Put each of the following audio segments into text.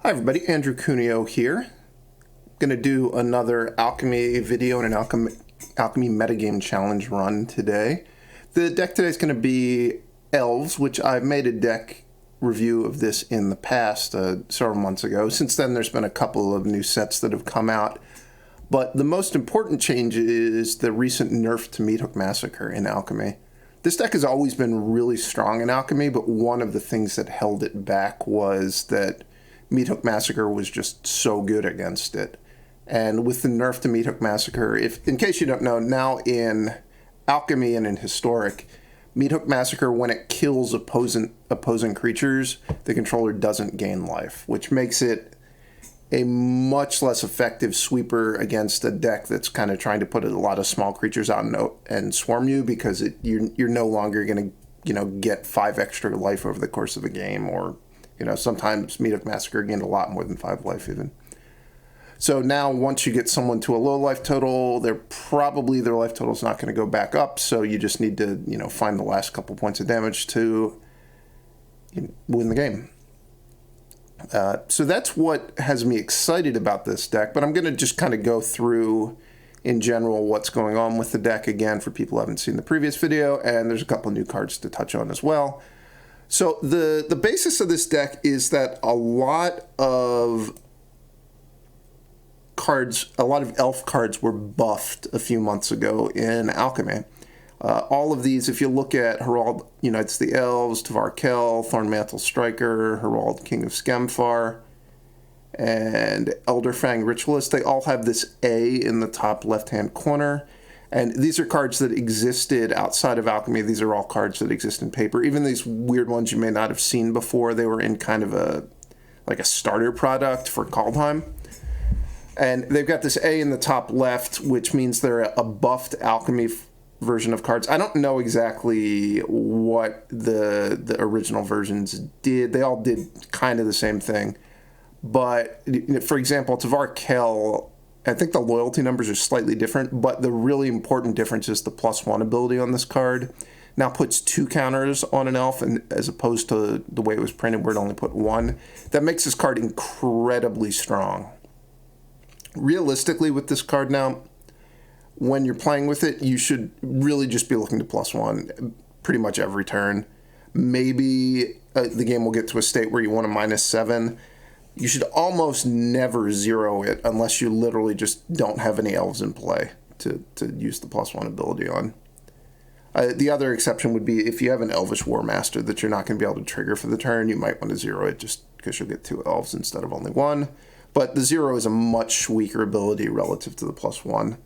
Hi everybody, Andrew Cuneo here. Going to do another Alchemy video and an Alchemy metagame challenge run today. The deck today is going to be Elves, which I've made a deck review of this in the past, several months ago. Since then there's been a couple of new sets that have come out. But the most important change is the recent nerf to Meathook Massacre in Alchemy. This deck has always been really strong in Alchemy, but one of the things that held it back was that Meathook Massacre was just so good against it. And with the nerf to Meathook Massacre, in case you don't know, now in Alchemy and in Historic, Meathook Massacre, when it kills opposing creatures, the controller doesn't gain life, which makes it a much less effective sweeper against a deck that's kind of trying to put a lot of small creatures out and swarm you, because you're no longer going to get 5 extra life over the course of a game, or sometimes Meathook Massacre gained a lot more than 5 life even. So now once you get someone to a low life total, their life total is not going to go back up, so you just need to find the last couple points of damage to win the game. So that's what has me excited about this deck, but I'm going to just kind of go through in general what's going on with the deck again for people who haven't seen the previous video, and there's a couple new cards to touch on as well. So the basis of this deck is that a lot of elf cards were buffed a few months ago in Alchemy. All of these, if you look at A-Harald Unites the Elves, A-Tyvar Kell, A-Thornmantle Striker, A-Harald King of Skemfar, and A-Elderfang Ritualist, they all have this A in the top left-hand corner. And these are cards that existed outside of Alchemy. These are all cards that exist in paper. Even these weird ones you may not have seen before, they were in kind of a starter product for Kaldheim. And they've got this A in the top left, which means they're a buffed Alchemy version of cards. I don't know exactly what the original versions did. They all did kind of the same thing. But, for example, A-Tyvar Kell, I think the loyalty numbers are slightly different, but the really important difference is the +1 ability on this card now puts 2 counters on an elf, and as opposed to the way it was printed where it only put 1. That makes this card incredibly strong. Realistically, with this card now, when you're playing with it, you should really just be looking to +1 pretty much every turn. Maybe the game will get to a state where you want a -7. You should almost never zero it unless you literally just don't have any elves in play to use the +1 ability on. The other exception would be if you have an Elvish Warmaster that you're not going to be able to trigger for the turn, you might want to zero it just because you'll get 2 elves instead of only 1. But the zero is a much weaker ability relative to the +1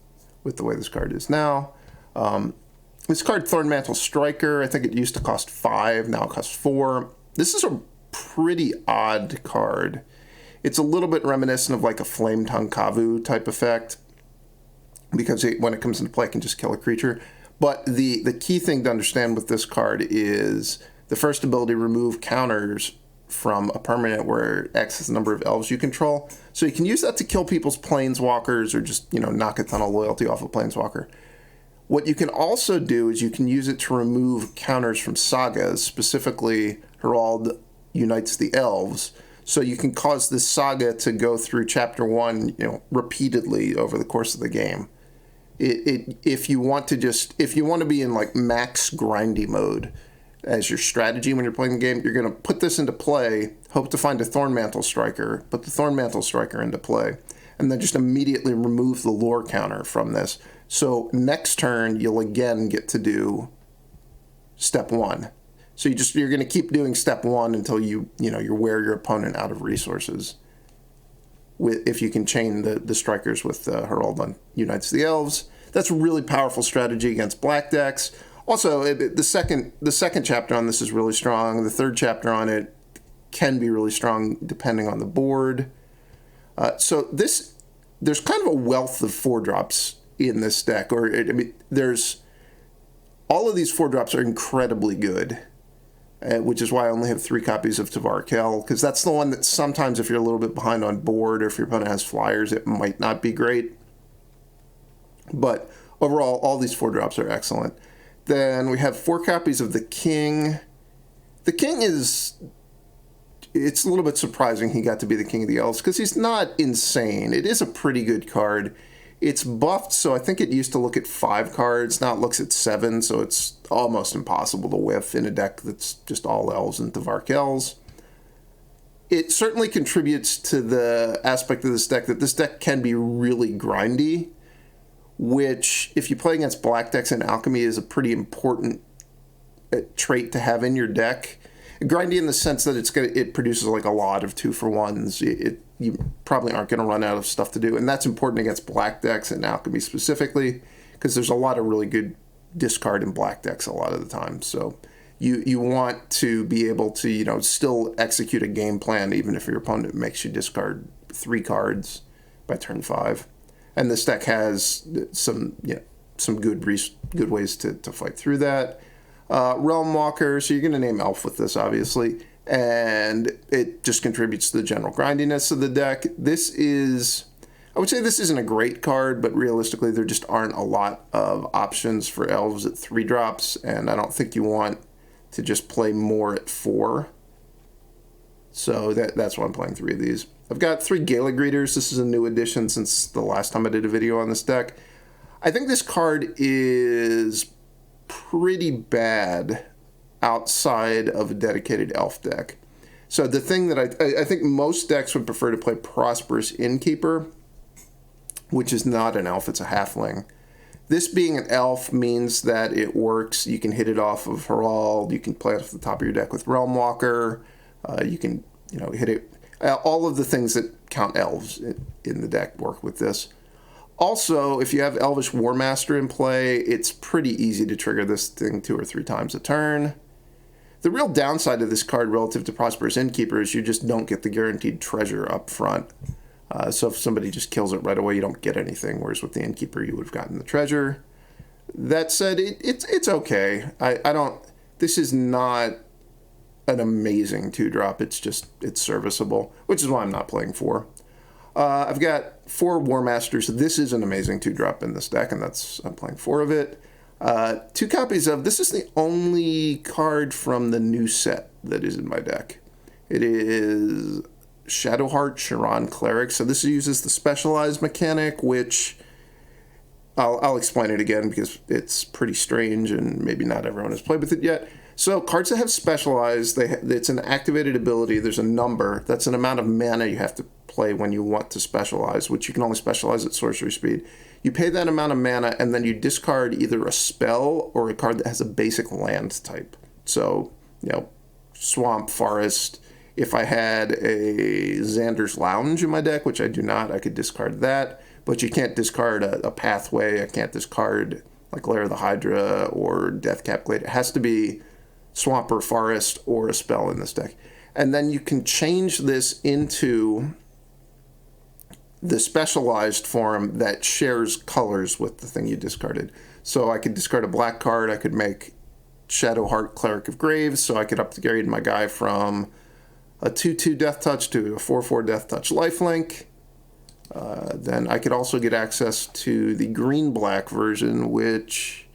with the way this card is now. This card, Thornmantle Striker, I think it used to cost 5, now it costs 4. This is a pretty odd card. It's a little bit reminiscent of like a Flame Tongue Kavu type effect, because when it comes into play, it can just kill a creature. But the key thing to understand with this card is the first ability, remove counters from a permanent where X is the number of elves you control. So you can use that to kill people's planeswalkers or just, knock a ton of loyalty off a planeswalker. What you can also do is you can use it to remove counters from sagas, specifically A-Harald Unites the Elves. So you can cause this saga to go through chapter 1, repeatedly over the course of the game. If you want to be in like max grindy mode as your strategy when you're playing the game, you're going to put this into play, hope to find a Thornmantle Striker, put the Thornmantle Striker into play, and then just immediately remove the lore counter from this. So next turn, you'll again get to do step 1. So you're going to keep doing step 1 until you wear your opponent out of resources. If you can chain the strikers with A-Harald Unites the Elves, that's a really powerful strategy against black decks. Also, the second chapter on this is really strong. The third chapter on it can be really strong depending on the board. So there's kind of a wealth of 4-drops in this deck, there's all of these 4-drops are incredibly good. Which is why I only have 3 copies of A-Tyvar Kell, because that's the one that sometimes if you're a little bit behind on board or if your opponent has flyers, it might not be great. But overall, all these 4-drops are excellent. Then we have 4 copies of the King. The King is it's a little bit surprising he got to be the King of the Elves, because he's not insane. It is a pretty good card. It's buffed, so I think it used to look at 5 cards. Now it looks at 7, so it's almost impossible to whiff in a deck that's just all Elves and A-Tyvar Kells. It certainly contributes to the aspect of this deck that this deck can be really grindy, which, if you play against black decks in Alchemy, is a pretty important trait to have in your deck. Grindy in the sense that it produces like a lot of 2-for-1s. You probably aren't going to run out of stuff to do, and that's important against black decks in Alchemy specifically, because there's a lot of really good discard in black decks a lot of the time. So you want to be able to, still execute a game plan even if your opponent makes you discard 3 cards by turn 5. And this deck has some good ways to fight through that. Realmwalker, so you're going to name Elf with this, obviously, and it just contributes to the general grindiness of the deck. I would say this isn't a great card, but realistically there just aren't a lot of options for Elves at 3 drops, and I don't think you want to just play more at 4. So that's why I'm playing 3 of these. I've got 3 Gala Greeters. This is a new addition since the last time I did a video on this deck. I think this card is pretty bad outside of a dedicated Elf deck. So the thing that I think most decks would prefer to play Prosperous Innkeeper, which is not an Elf, it's a Halfling. This being an Elf means that it works. You can hit it off of Herald. You can play it off the top of your deck with Realmwalker. You can, hit it. All of the things that count Elves in the deck work with this. Also, if you have Elvish Warmaster in play, it's pretty easy to trigger this thing 2 or 3 times a turn. The real downside of this card relative to Prosperous Innkeeper is you just don't get the guaranteed treasure up front. So if somebody just kills it right away, you don't get anything, whereas with the Innkeeper, you would have gotten the treasure. That said, it's okay. This is not an amazing 2-drop. It's serviceable, which is why I'm not playing 4. I've got 4 Warmasters. This is an amazing 2-drop in this deck, and I'm playing 4 of it. 2 copies of, this is the only card from the new set that is in my deck. It is Shadowheart, Sharran, Cleric. So this uses the specialized mechanic, which I'll explain it again because it's pretty strange and maybe not everyone has played with it yet. So cards that have specialized, it's an activated ability. There's a number. That's an amount of mana you have to play when you want to specialize, which you can only specialize at sorcery speed. You pay that amount of mana, and then you discard either a spell or a card that has a basic land type. So, Swamp, Forest. If I had a Xander's Lounge in my deck, which I do not, I could discard that. But you can't discard a Pathway. I can't discard like Lair of the Hydra or Deathcap Glade. It has to be Swamp or Forest or a spell in this deck. And then you can change this into the specialized form that shares colors with the thing you discarded. So I could discard a black card. I could make Shadowheart, Cleric of Graves, so I could upgrade my guy from a 2/2 Death Touch to a 4/4 Death Touch lifelink. Then I could also get access to the green-black version, which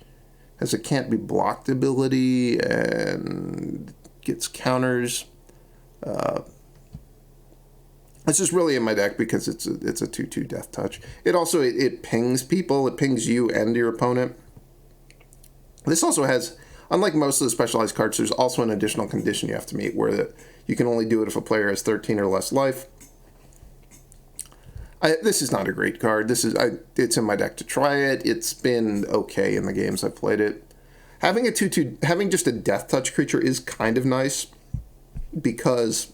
has a can't be blocked ability and gets counters. It's just really in my deck because it's a 2/2 Death Touch. It also it pings people. It pings you and your opponent. This also has, unlike most of the specialized cards, there's also an additional condition you have to meet where you can only do it if a player has 13 or less life. This is not a great card. It's in my deck to try it. It's been okay in the games I've played it. Having having just a Death Touch creature is kind of nice because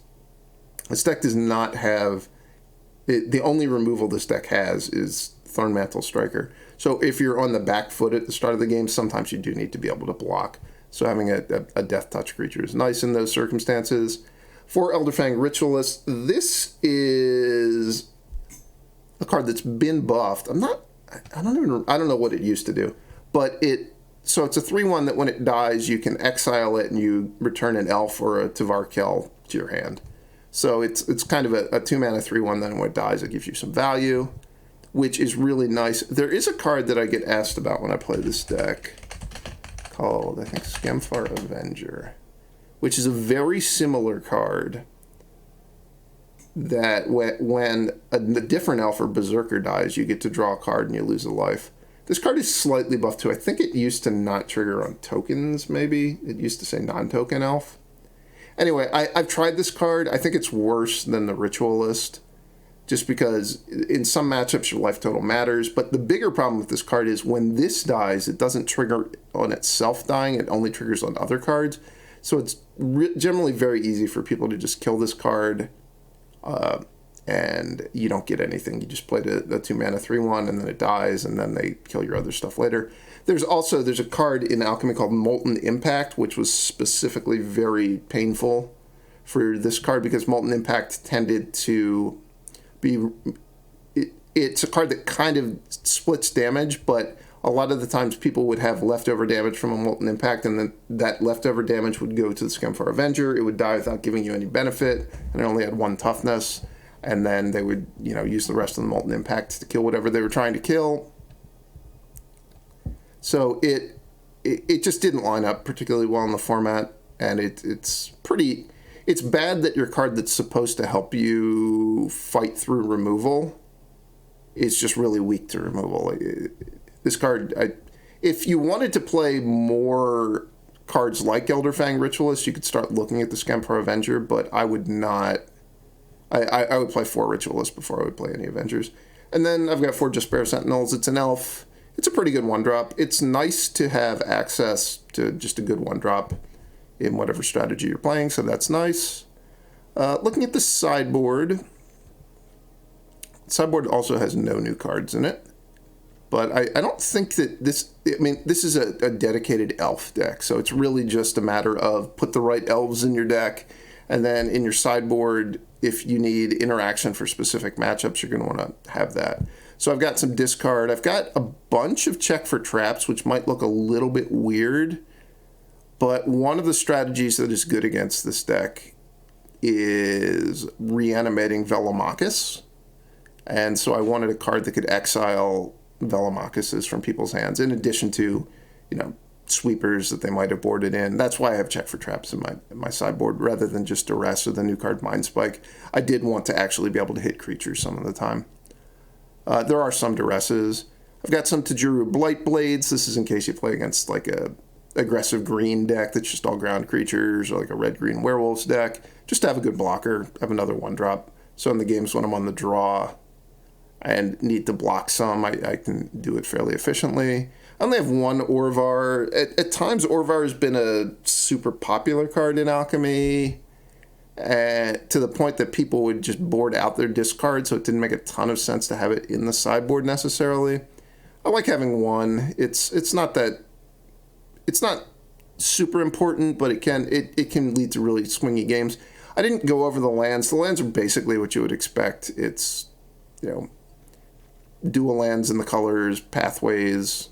this deck does not have, the only removal this deck has is A-Thornmantle Striker. So if you're on the back foot at the start of the game, sometimes you do need to be able to block. So having a Death Touch creature is nice in those circumstances. For A-Elderfang Ritualist, this is a card that's been buffed. I don't know what it used to do, but so it's a 3/1 that when it dies, you can exile it and you return an Elf or a A-Tyvar Kell to your hand. So it's kind of a 2-mana 3/1, then when it dies, it gives you some value, which is really nice. There is a card that I get asked about when I play this deck called, I think, Skemfar Avenger, which is a very similar card that when a different elf or berserker dies, you get to draw a card and you lose a life. This card is slightly buffed too. I think it used to not trigger on tokens, maybe. It used to say non-token elf. Anyway, I've tried this card. I think it's worse than the Ritualist, just because in some matchups your life total matters. But the bigger problem with this card is when this dies, it doesn't trigger on itself dying. It only triggers on other cards. So it's generally very easy for people to just kill this card, and you don't get anything. You just play the 2-mana 3/1, and then it dies, and then they kill your other stuff later. There's a card in Alchemy called Molten Impact, which was specifically very painful for this card because Molten Impact tended to be... It's a card that kind of splits damage, but a lot of the times people would have leftover damage from a Molten Impact, and then that leftover damage would go to the Skemfar Avenger. It would die without giving you any benefit, and it only had 1 toughness. And then they would, use the rest of the Molten Impact to kill whatever they were trying to kill. So it just didn't line up particularly well in the format, and it's bad that your card that's supposed to help you fight through removal is just really weak to removal. This card, if you wanted to play more cards like Elderfang Ritualist, you could start looking at the Skemfar Avenger, but I would not. I would play 4 Ritualists before I would play any Avengers. And then I've got 4 Jaspera Sentinels. It's an elf. It's a pretty good 1-drop. It's nice to have access to just a good 1-drop in whatever strategy you're playing, so that's nice. Looking at the sideboard. Sideboard also has no new cards in it. But I don't think that this is a dedicated elf deck, so it's really just a matter of put the right elves in your deck, and then in your sideboard, if you need interaction for specific matchups, you're going to want to have that. So I've got some discard. I've got a bunch of check for traps, which might look a little bit weird, but one of the strategies that is good against this deck is reanimating Velomachus, and so I wanted a card that could exile Velomachuses from people's hands, in addition to, sweepers that they might have boarded in. That's why I have check for traps in my sideboard rather than just duress or the new card Mind Spike. I did want to actually be able to hit creatures some of the time. There are some duresses. I've got some Tajuru Blightblades. This is in case you play against like a aggressive green deck that's just all ground creatures, or like a red-green werewolves deck. Just to have a good blocker, have another 1-drop. So in the games when I'm on the draw and need to block some, I can do it fairly efficiently. I only have 1 Orvar. At times, Orvar has been a super popular card in Alchemy, to the point that people would just board out their discard, so it didn't make a ton of sense to have it in the sideboard necessarily. I like having 1. It's not super important, but it can lead to really swingy games. I didn't go over the lands. The lands are basically what you would expect. It's, dual lands in the colors, pathways,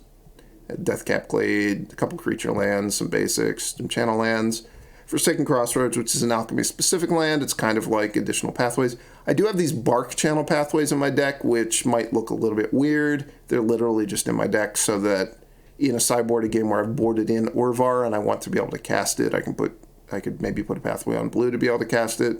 Deathcap Glade, a couple creature lands, some basics, some channel lands. Forsaken Crossroads, which is an Alchemy-specific land. It's kind of like additional pathways. I do have these Barkchannel Pathways in my deck, which might look a little bit weird. They're literally just in my deck so that in a sideboard game where I've boarded in Orvar and I want to be able to cast it, I could maybe put a pathway on blue to be able to cast it.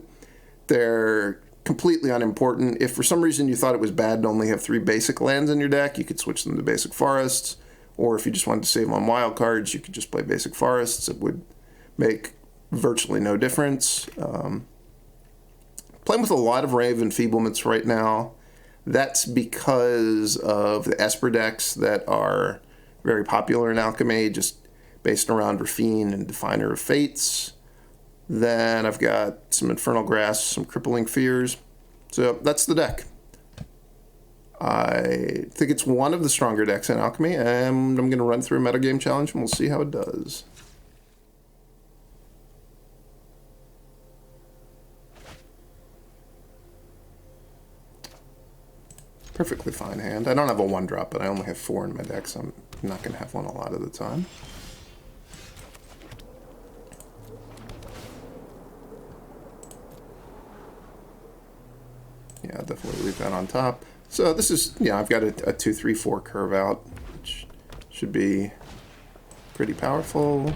They're completely unimportant. If for some reason you thought it was bad to only have 3 basic lands in your deck, you could switch them to basic forests. Or if you just wanted to save on wild cards, you could just play basic forests. It would make virtually no difference. Playing with a lot of Ray of Enfeeblements right now. That's because of the Esper decks that are very popular in Alchemy, just based around Rafine and Definer of Fates. Then I've got some Infernal Grasp, some Crippling Fears. So that's the deck. I think it's one of the stronger decks in Alchemy, and I'm going to run through a metagame challenge, and we'll see how it does. Perfectly fine hand. I don't have a 1-drop, but I only have 4 in my deck, so I'm not going to have one a lot of the time. Yeah, I'll definitely leave that on top. So this is, I've got a 2-3-4 curve out, which should be pretty powerful. And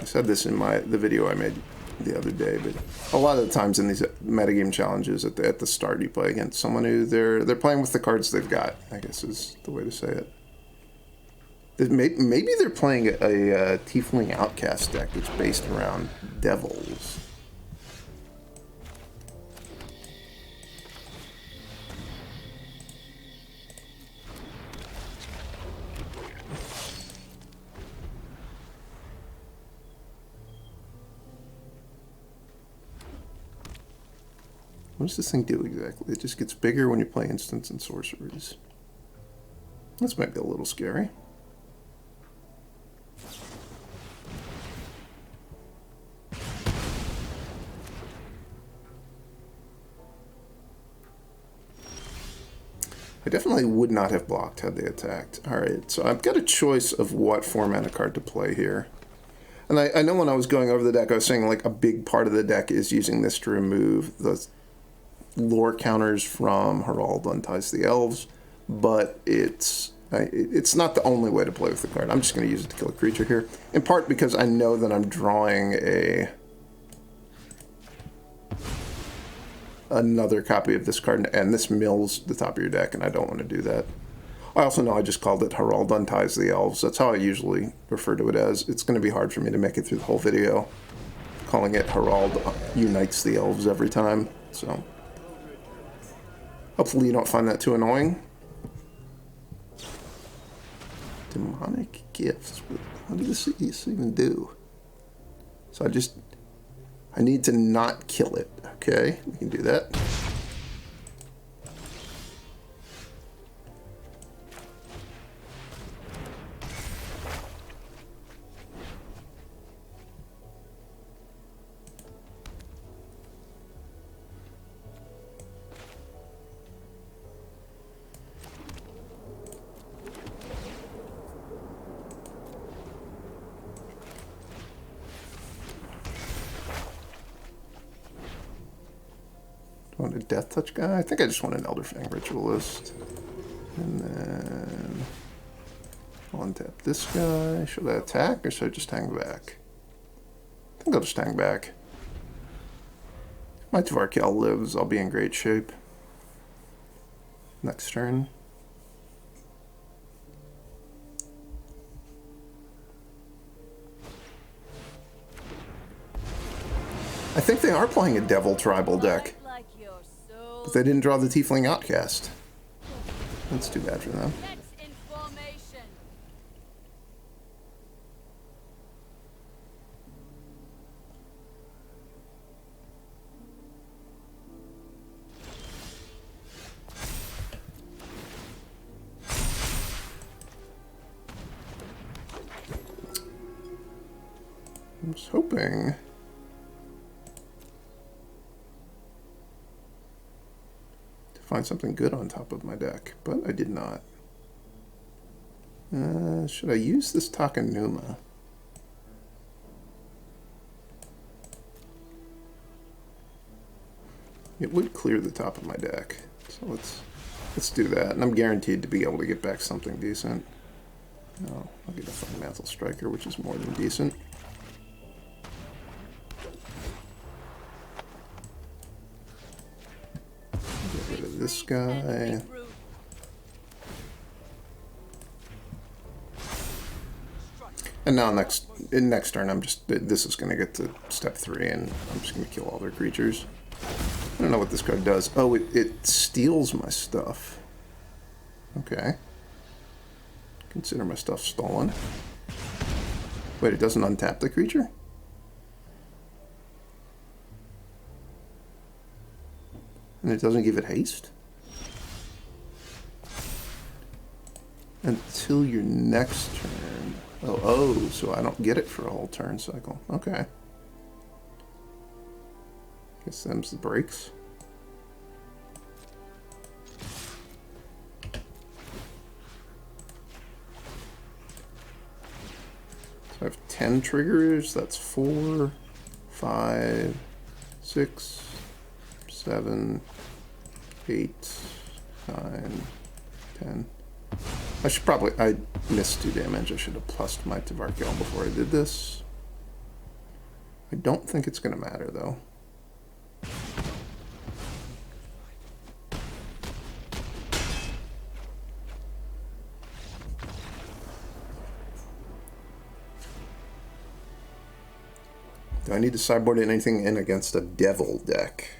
I said this in the video I made the other day, but a lot of the times in these metagame challenges at the start, you play against someone who they're playing with the cards they've got, I guess is the way to say it. Maybe they're playing a Tiefling Outcast deck that's based around devils. What does this thing do exactly? It just gets bigger when you play instants and sorceries. This might be a little scary. I definitely would not have blocked had they attacked. Alright, so I've got a choice of what 4-mana card to play here. And I know when I was going over the deck, I was saying like a big part of the deck is using this to remove the lore counters from Herald Unties the Elves, but it's not the only way to play with the card. I'm just going to use it to kill a creature here, in part because I know that I'm drawing another copy of this card, and this mills the top of your deck, and I don't want to do that. I also know I just called it Herald Unties the Elves. That's how I usually refer to it as. It's going to be hard for me to make it through the whole video, calling it Herald Unites the Elves every time, so hopefully you don't find that too annoying. Demonic Gifts. What does this even do? So I need to not kill it. Okay, we can do that. Want a Death Touch guy? I think I just want an Elderfang Ritualist. And then I'll untap this guy. Should I attack or should I just hang back? I think I'll just hang back. If my A-Tyvar Kell lives, I'll be in great shape. Next turn. I think they are playing a Devil Tribal deck. But they didn't draw the Tiefling Outcast. That's too bad for them. I was hoping find something good on top of my deck, but I did not. Should I use this Takenuma? It would clear the top of my deck, so let's do that. And I'm guaranteed to be able to get back something decent. No, I'll get a A-Thornmantle Striker, which is more than decent. This guy. And now next turn, this is going to get to step 3, and I'm just going to kill all their creatures. I don't know what this card does. Oh, it steals my stuff. Okay. Consider my stuff stolen. Wait, it doesn't untap the creature? And it doesn't give it haste? Until your next turn. Oh, so I don't get it for a whole turn cycle. Okay. Guess them's the breaks. So I have 10 triggers. That's 4, 5, 6, 7, 8, 9, 10. I missed 2 damage. I should have plussed my A-Tyvar Kell before I did this. I don't think it's going to matter, though. Do I need to sideboard anything in against a devil deck?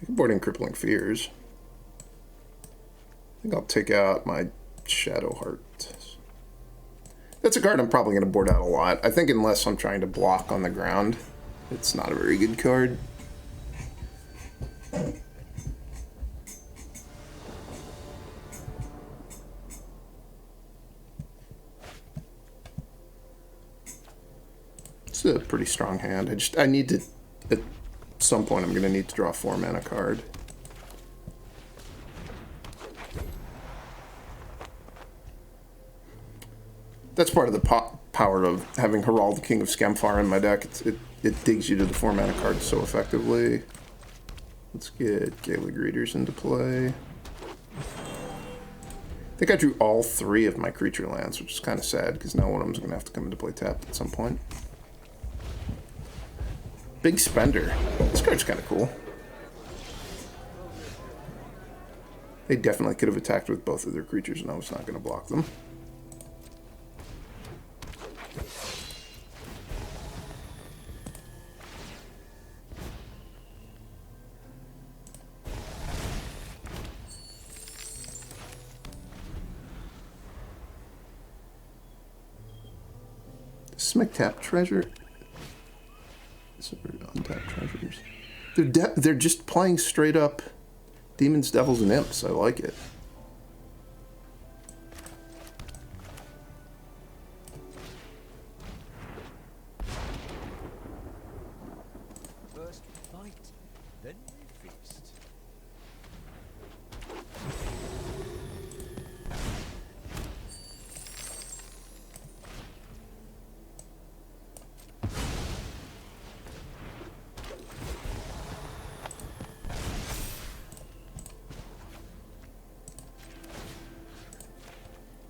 I can board in Crippling Fears. I think I'll take out my Shadowheart. That's a card I'm probably going to board out a lot. I think unless I'm trying to block on the ground, it's not a very good card. It's a pretty strong hand. I need to, at some point, I'm going to need to draw a 4-mana card. That's part of the power of having Harald, the King of Skemfar, in my deck. It digs you to the 4-mana cards so effectively. Let's get Gala Greeters into play. I think I drew all 3 of my creature lands, which is kind of sad, because now one of them's going to have to come into play tapped at some point. Big Spender. This card's kind of cool. They definitely could have attacked with both of their creatures, and I was not going to block them. Smick-tap treasure. Untapped treasures. They're just playing straight up demons, devils, and imps. I like it. First fight, then we feast.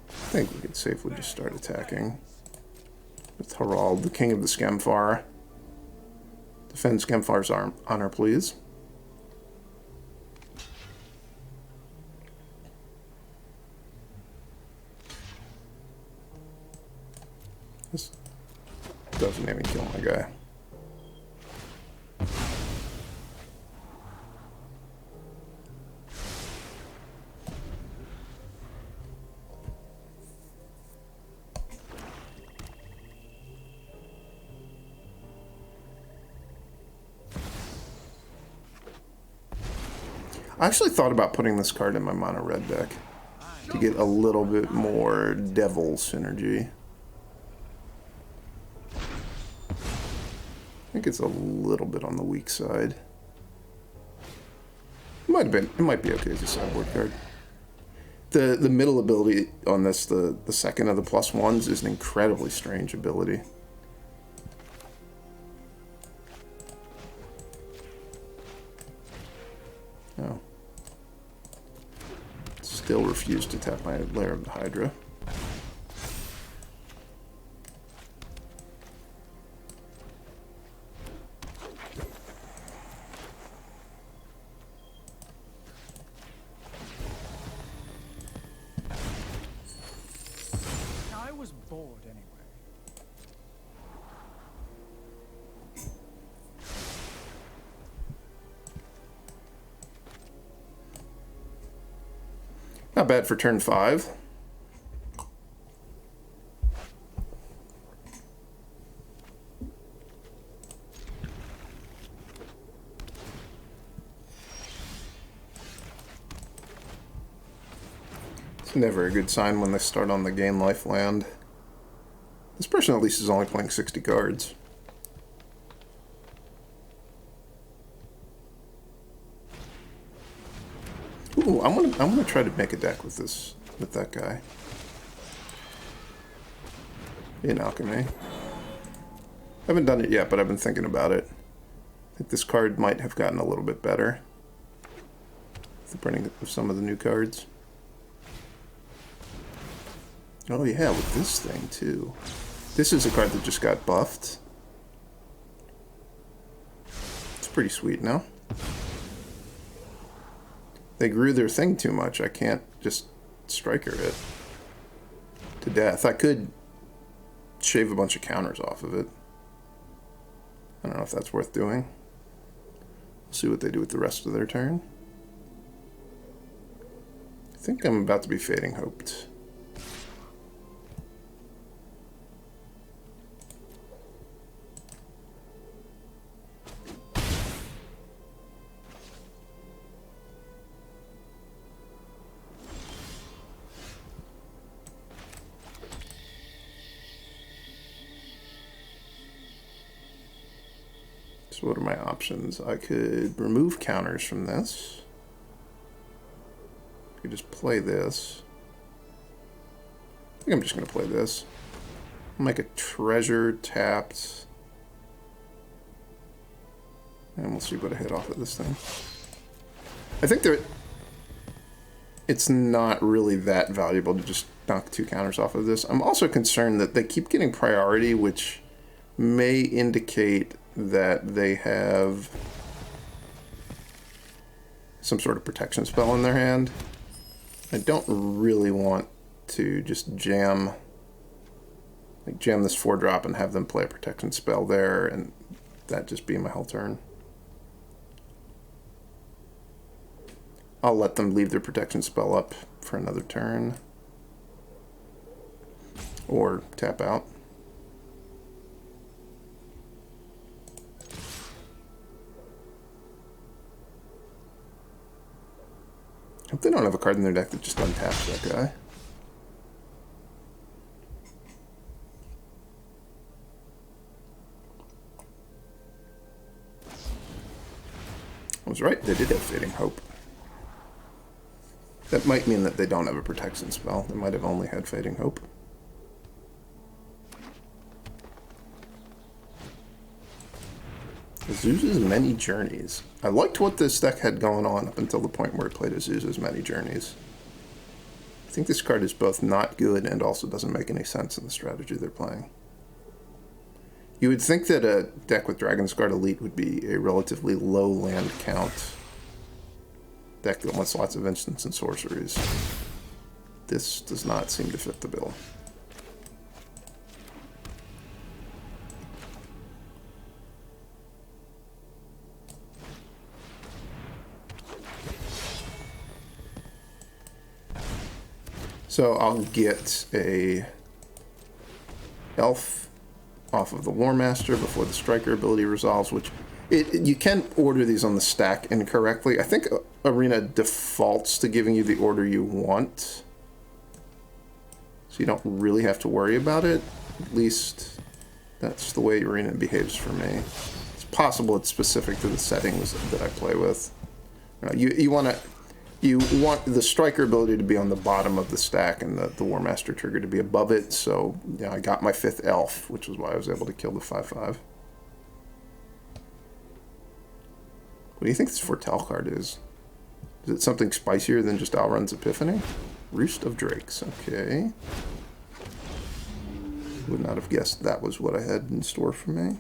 I think we could safely just start attacking with Harald, the King of the Skemfar. Defend Skemfar's honor, please. This doesn't even kill my guy. I actually thought about putting this card in my mono red deck to get a little bit more devil synergy. I think it's a little bit on the weak side. It might be okay as a sideboard card. The middle ability on this, the second of the +1s, is an incredibly strange ability. Oh. Still refuse to tap my Lair of the Hydra. I was bored anyway. Not bad for turn 5. It's never a good sign when they start on the gain life land. This person at least is only playing 60 cards. Ooh, I'm gonna try to make a deck with that guy in Alchemy. I haven't done it yet, but I've been thinking about it. I think this card might have gotten a little bit better with the printing of some of the new cards. Oh yeah, with this thing too. This is a card that just got buffed. pretty sweet, no? They grew their thing too much. I can't just striker it to death. I could shave a bunch of counters off of it. I don't know if that's worth doing. We'll see what they do with the rest of their turn. I think I'm about to be Fading Hoped. So what are my options? I could remove counters from this. I could just play this. I think I'm just going to play this. I'll make a treasure tapped. And we'll see what I hit off of this thing. I think it's not really that valuable to just knock 2 counters off of this. I'm also concerned that they keep getting priority, which may indicate that they have some sort of protection spell in their hand. I don't really want to just jam this 4-drop and have them play a protection spell there and that just be my whole turn. I'll let them leave their protection spell up for another turn or tap out. Hope they don't have a card in their deck that just untaps that guy. I was right, they did have Fading Hope. That might mean that they don't have a protection spell. They might have only had Fading Hope. Azusa's Many Journeys. I liked what this deck had going on up until the point where it played Azusa's Many Journeys. I think this card is both not good and also doesn't make any sense in the strategy they're playing. You would think that a deck with Dragon's Guard Elite would be a relatively low land count deck that wants lots of instants and sorceries. This does not seem to fit the bill. So I'll get a elf off of the Warmaster before the Striker ability resolves, which you can order these on the stack incorrectly. I think Arena defaults to giving you the order you want, so you don't really have to worry about it. At least that's the way Arena behaves for me. It's possible it's specific to the settings that I play with. You want the Striker ability to be on the bottom of the stack and the Warmaster trigger to be above it, so I got my 5th elf, which is why I was able to kill the 5/5. What do you think this Foretell card is? Is it something spicier than just Alrund's Epiphany? Roost of Drakes, okay. Would not have guessed that was what I had in store for me.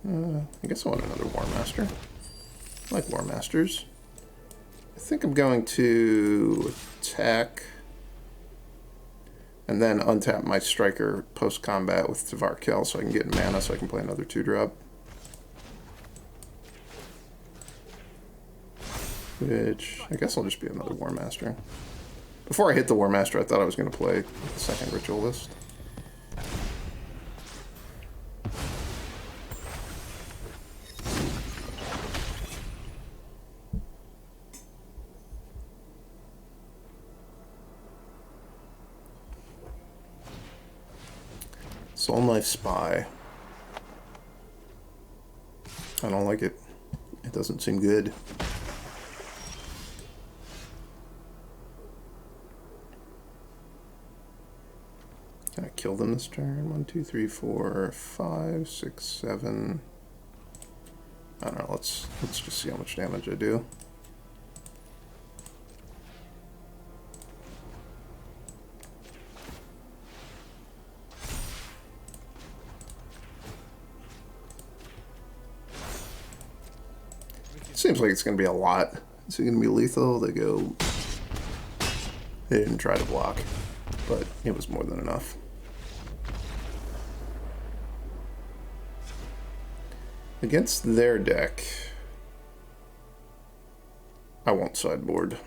I guess I want another Warmaster. I like Warmasters. I think I'm going to attack and then untap my Striker post-combat with A-Tyvar Kell so I can get mana so I can play another 2-drop. Which, I guess I'll just be another Warmaster. Before I hit the Warmaster, I thought I was going to play the second Ritualist. Soul Knife Spy. I don't like it. It doesn't seem good. Can I kill them this turn? 1, 2, 3, 4, 5, 6, 7. I don't know. Let's just see how much damage I do. Seems like it's going to be a lot. Is it going to be lethal? They go... They didn't try to block, but it was more than enough. Against their deck, I won't sideboard.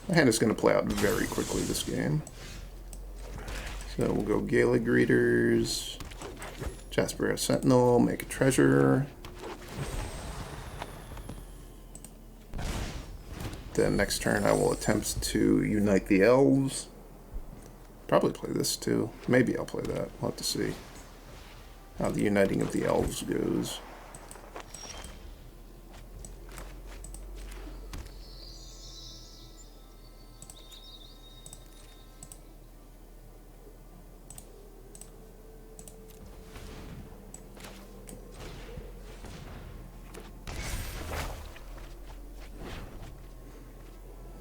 My hand is going to play out very quickly this game. So we'll go Gala Greeters, Jaspera Sentinel, make a treasure. Then next turn I will attempt to unite the Elves. Probably play this too. Maybe I'll play that. We'll have to see how the uniting of the Elves goes.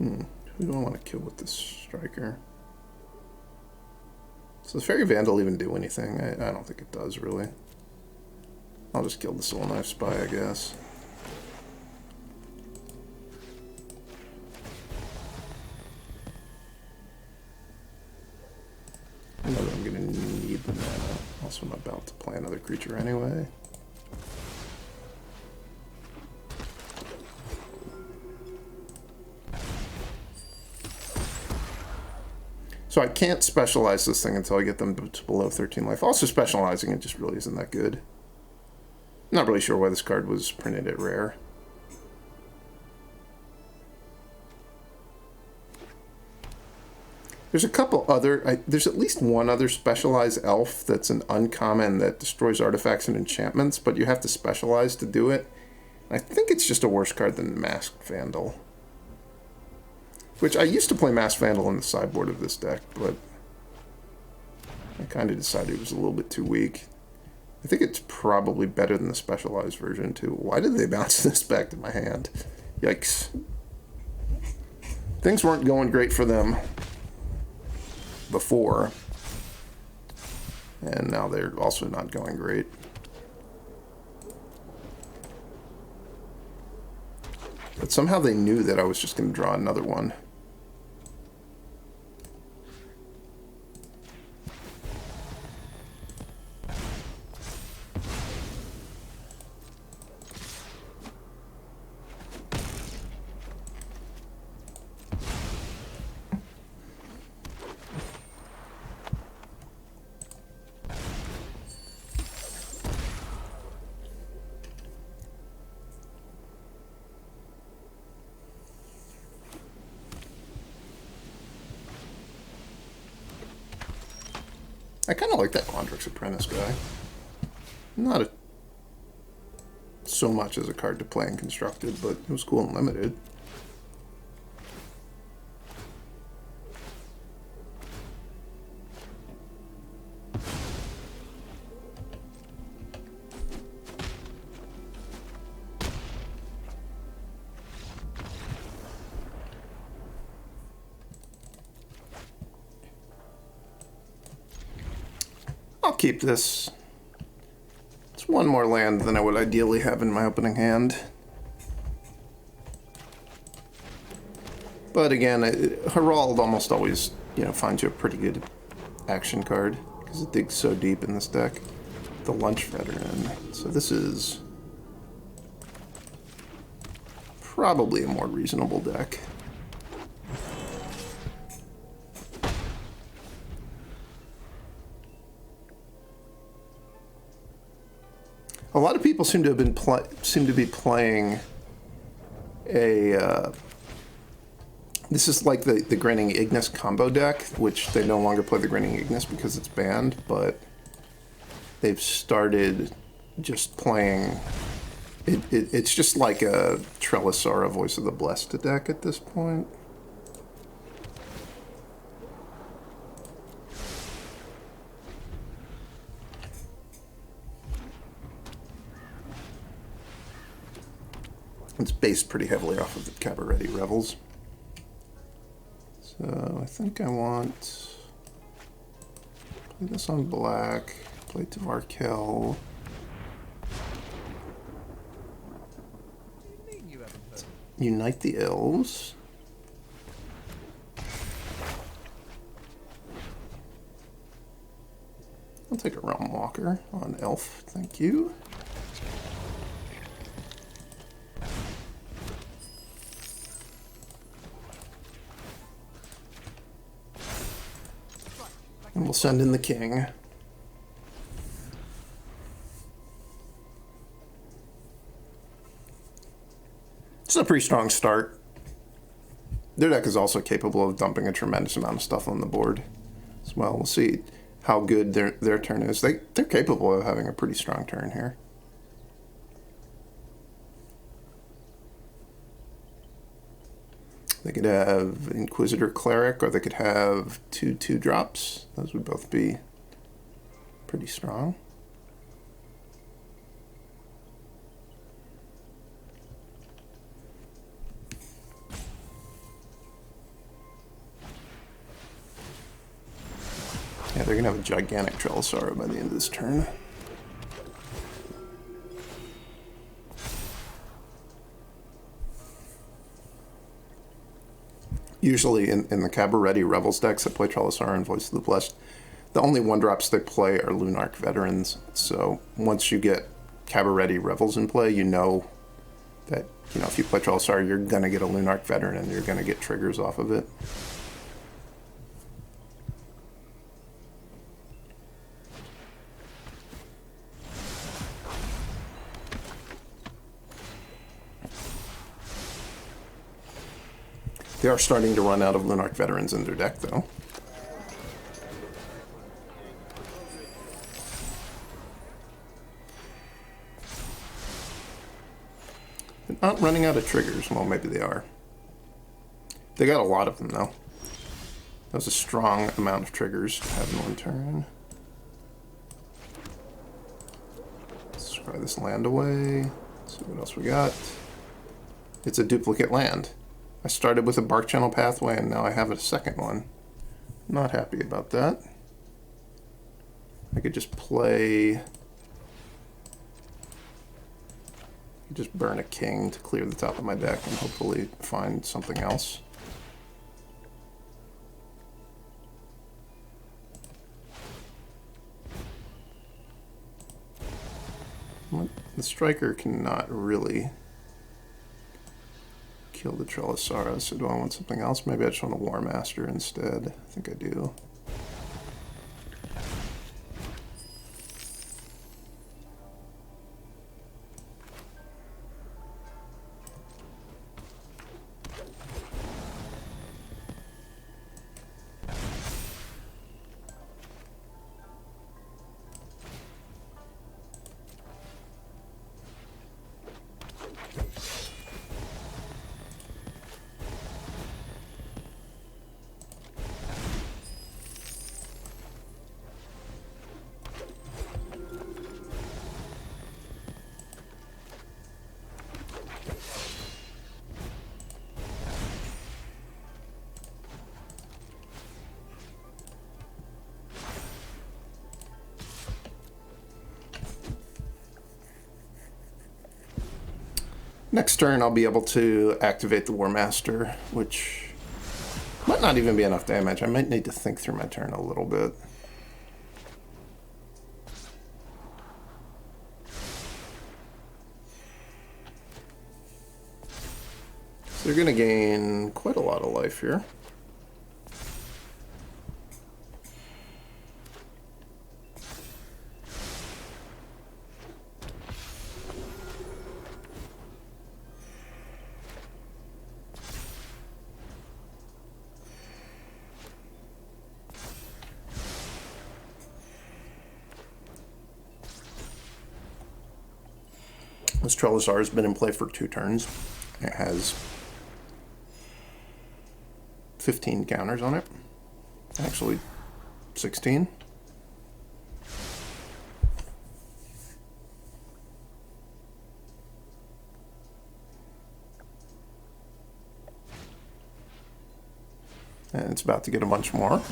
Who do I want to kill with this striker? Does the Fairy Vandal even do anything? I don't think it does, really. I'll just kill the Soul Knife Spy, I guess. I know that I'm going to need the mana. Also, I'm about to play another creature anyway. So I can't specialize this thing until I get them to below 13 life. Also, specializing it just really isn't that good. I'm not really sure why this card was printed at rare. There's a couple other... there's at least one other specialized elf that's an uncommon that destroys artifacts and enchantments, but you have to specialize to do it. I think it's just a worse card than Masked Vandal. Which I used to play Masked Vandal in the sideboard of this deck, but I kind of decided it was a little bit too weak. I think it's probably better than the specialized version, too. Why did they bounce this back to my hand? Yikes. Things weren't going great for them before, and now they're also not going great. But somehow they knew that I was just going to draw another one. I kind of like that Quandrix Apprentice guy. Not so much as a card to play in Constructed, but it was cool and limited. I'll keep this. It's one more land than I would ideally have in my opening hand. But again, Harald almost always, finds you a pretty good action card because it digs so deep in this deck. The Lunch Veteran. So this is probably a more reasonable deck. A lot of people seem to have been be playing a. This is like the Grinning Ignis combo deck, which they no longer play the Grinning Ignis because it's banned, but they've started just playing. It's just like a Trelisara Voice of the Blessed deck at this point. It's based pretty heavily off of the Cabaretti Revels. So I think I want play this on black, play A-Tyvar Kell. Unite the Elves. I'll take a Realmwalker on Elf, thank you. And we'll send in the king. It's a pretty strong start. Their deck is also capable of dumping a tremendous amount of stuff on the board as well. We'll see how good their turn is. They're capable of having a pretty strong turn here. They could have Inquisitor Cleric, or they could have 2/2 drops. Those would both be pretty strong. Yeah, they're going to have a gigantic Trelisara by the end of this turn. Usually in the Cabaretti Rebels decks that play Trelisara and Voice of the Blessed, the only 1-drops they play are Lunarch Veterans. So once you get Cabaretti Revels in play, you know that, you know, if you play Trelisara, you're going to get a Lunarch Veteran and you're going to get triggers off of it. They are starting to run out of Lunarch Veterans in their deck, though. They're not running out of triggers. Well, maybe they are. They got a lot of them, though. That was a strong amount of triggers to have in one turn. Let's try this land away. Let's see what else we got. It's a duplicate land. I started with a Barkchannel Pathway, and now I have a second one. Not happy about that. I could just play... just burn a king to clear the top of my deck and hopefully find something else. The Striker cannot really kill the Trelisara, so do I want something else? Maybe I just want a Warmaster instead. I think I do. Next turn, I'll be able to activate the Warmaster, which might not even be enough damage. I might need to think through my turn a little bit. So they're going to gain quite a lot of life here. This Trellisar has been in play for 2 turns. It has 15 counters on it. Actually, 16. And it's about to get a bunch more.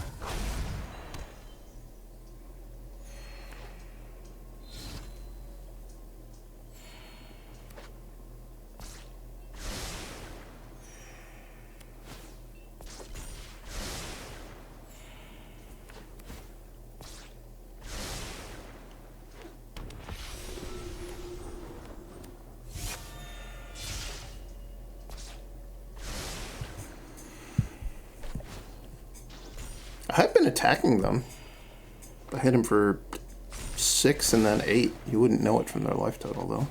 I've been attacking them. I hit him for 6 and then 8. You wouldn't know it from their life total, though.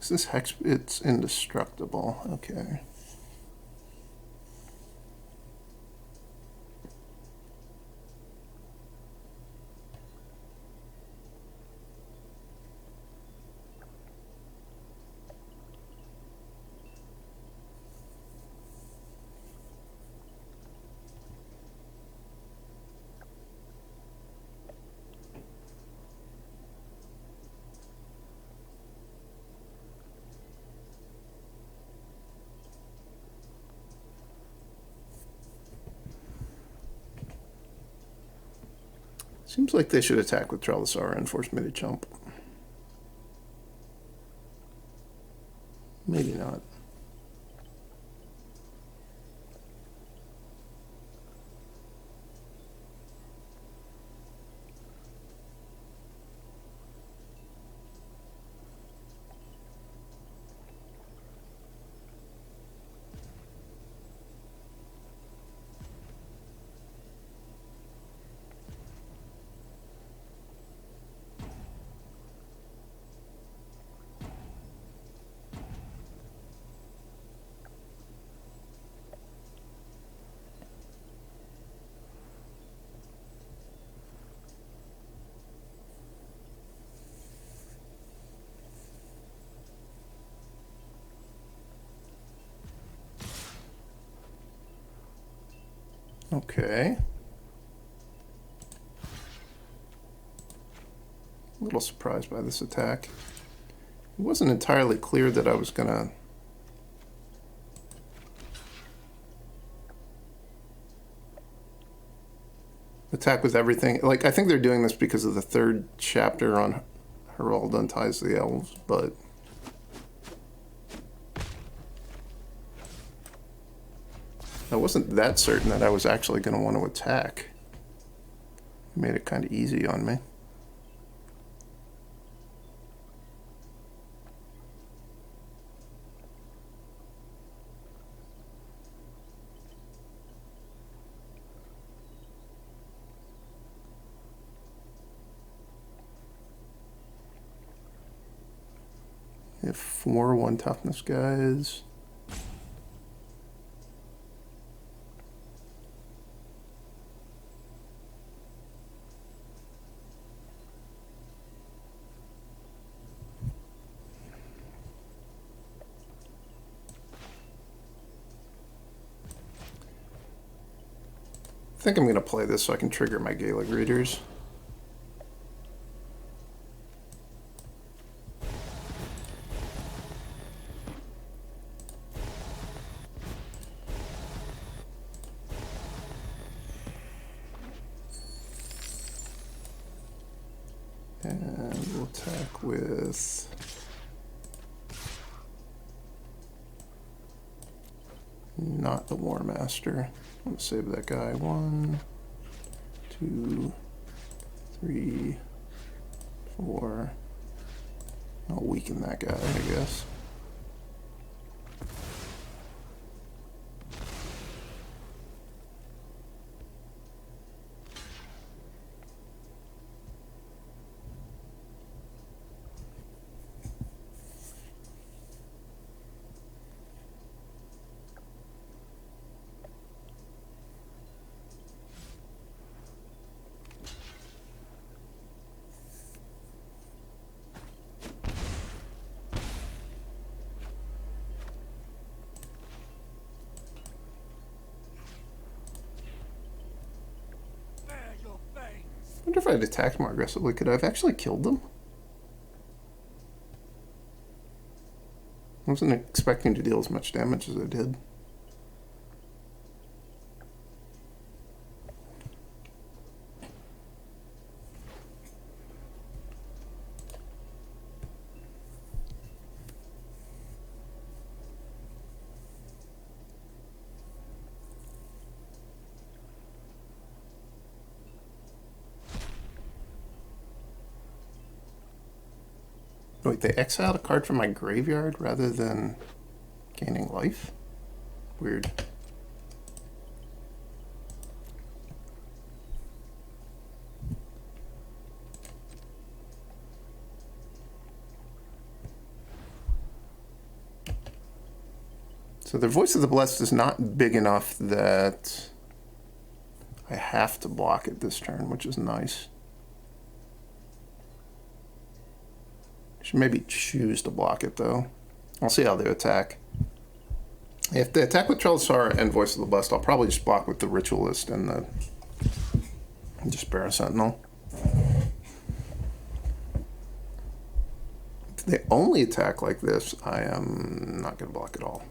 Is this hex? It's indestructible. Okay. Seems like they should attack with Trellisar and force me to jump. Maybe not. Okay. A little surprised by this attack. It wasn't entirely clear that I was gonna attack with everything. Like, I think they're doing this because of the 3rd chapter on Herald Unties the Elves, but I wasn't that certain that I was actually going to want to attack. It made it kind of easy on me. We have 4 1 toughness guys. I think I'm going to play this so I can trigger my Gala Greeters. And we'll attack with not the Warmaster. I'm going to save that guy. 1, 2, 3, 4, I'll weaken that guy, I guess. I wonder if I'd attacked more aggressively, could I have actually killed them? I wasn't expecting to deal as much damage as I did. Wait, they exiled a card from my graveyard rather than gaining life? Weird. So their Voice of the Blessed is not big enough that I have to block it this turn, which is nice. Should maybe choose to block it, though. I'll see how they attack. If they attack with Trellisar and Voice of the Blessed, I'll probably just block with the Ritualist and the Jaspera Sentinel. If they only attack like this, I am not going to block at all.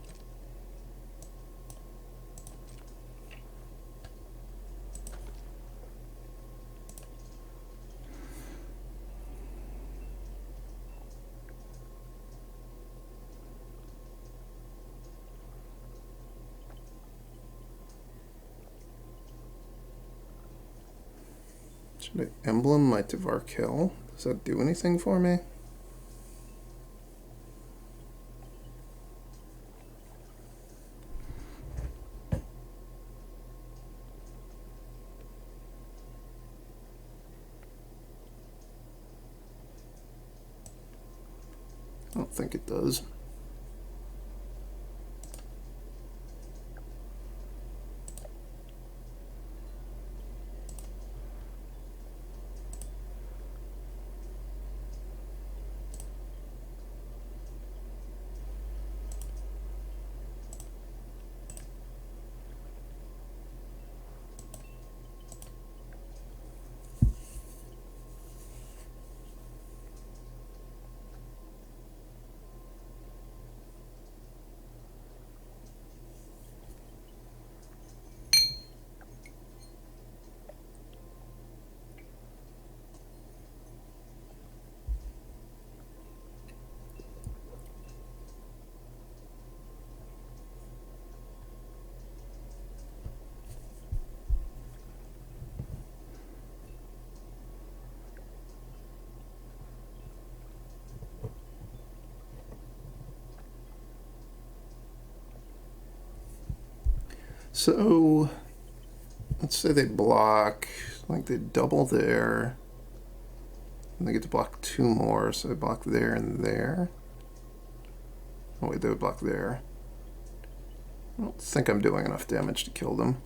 Should I emblem my A-Tyvar Kell? Does that do anything for me? I don't think it does. So, let's say they block, like they double there, and they get to block 2 more, so they block there and there. Oh wait, they would block there. I don't think I'm doing enough damage to kill them.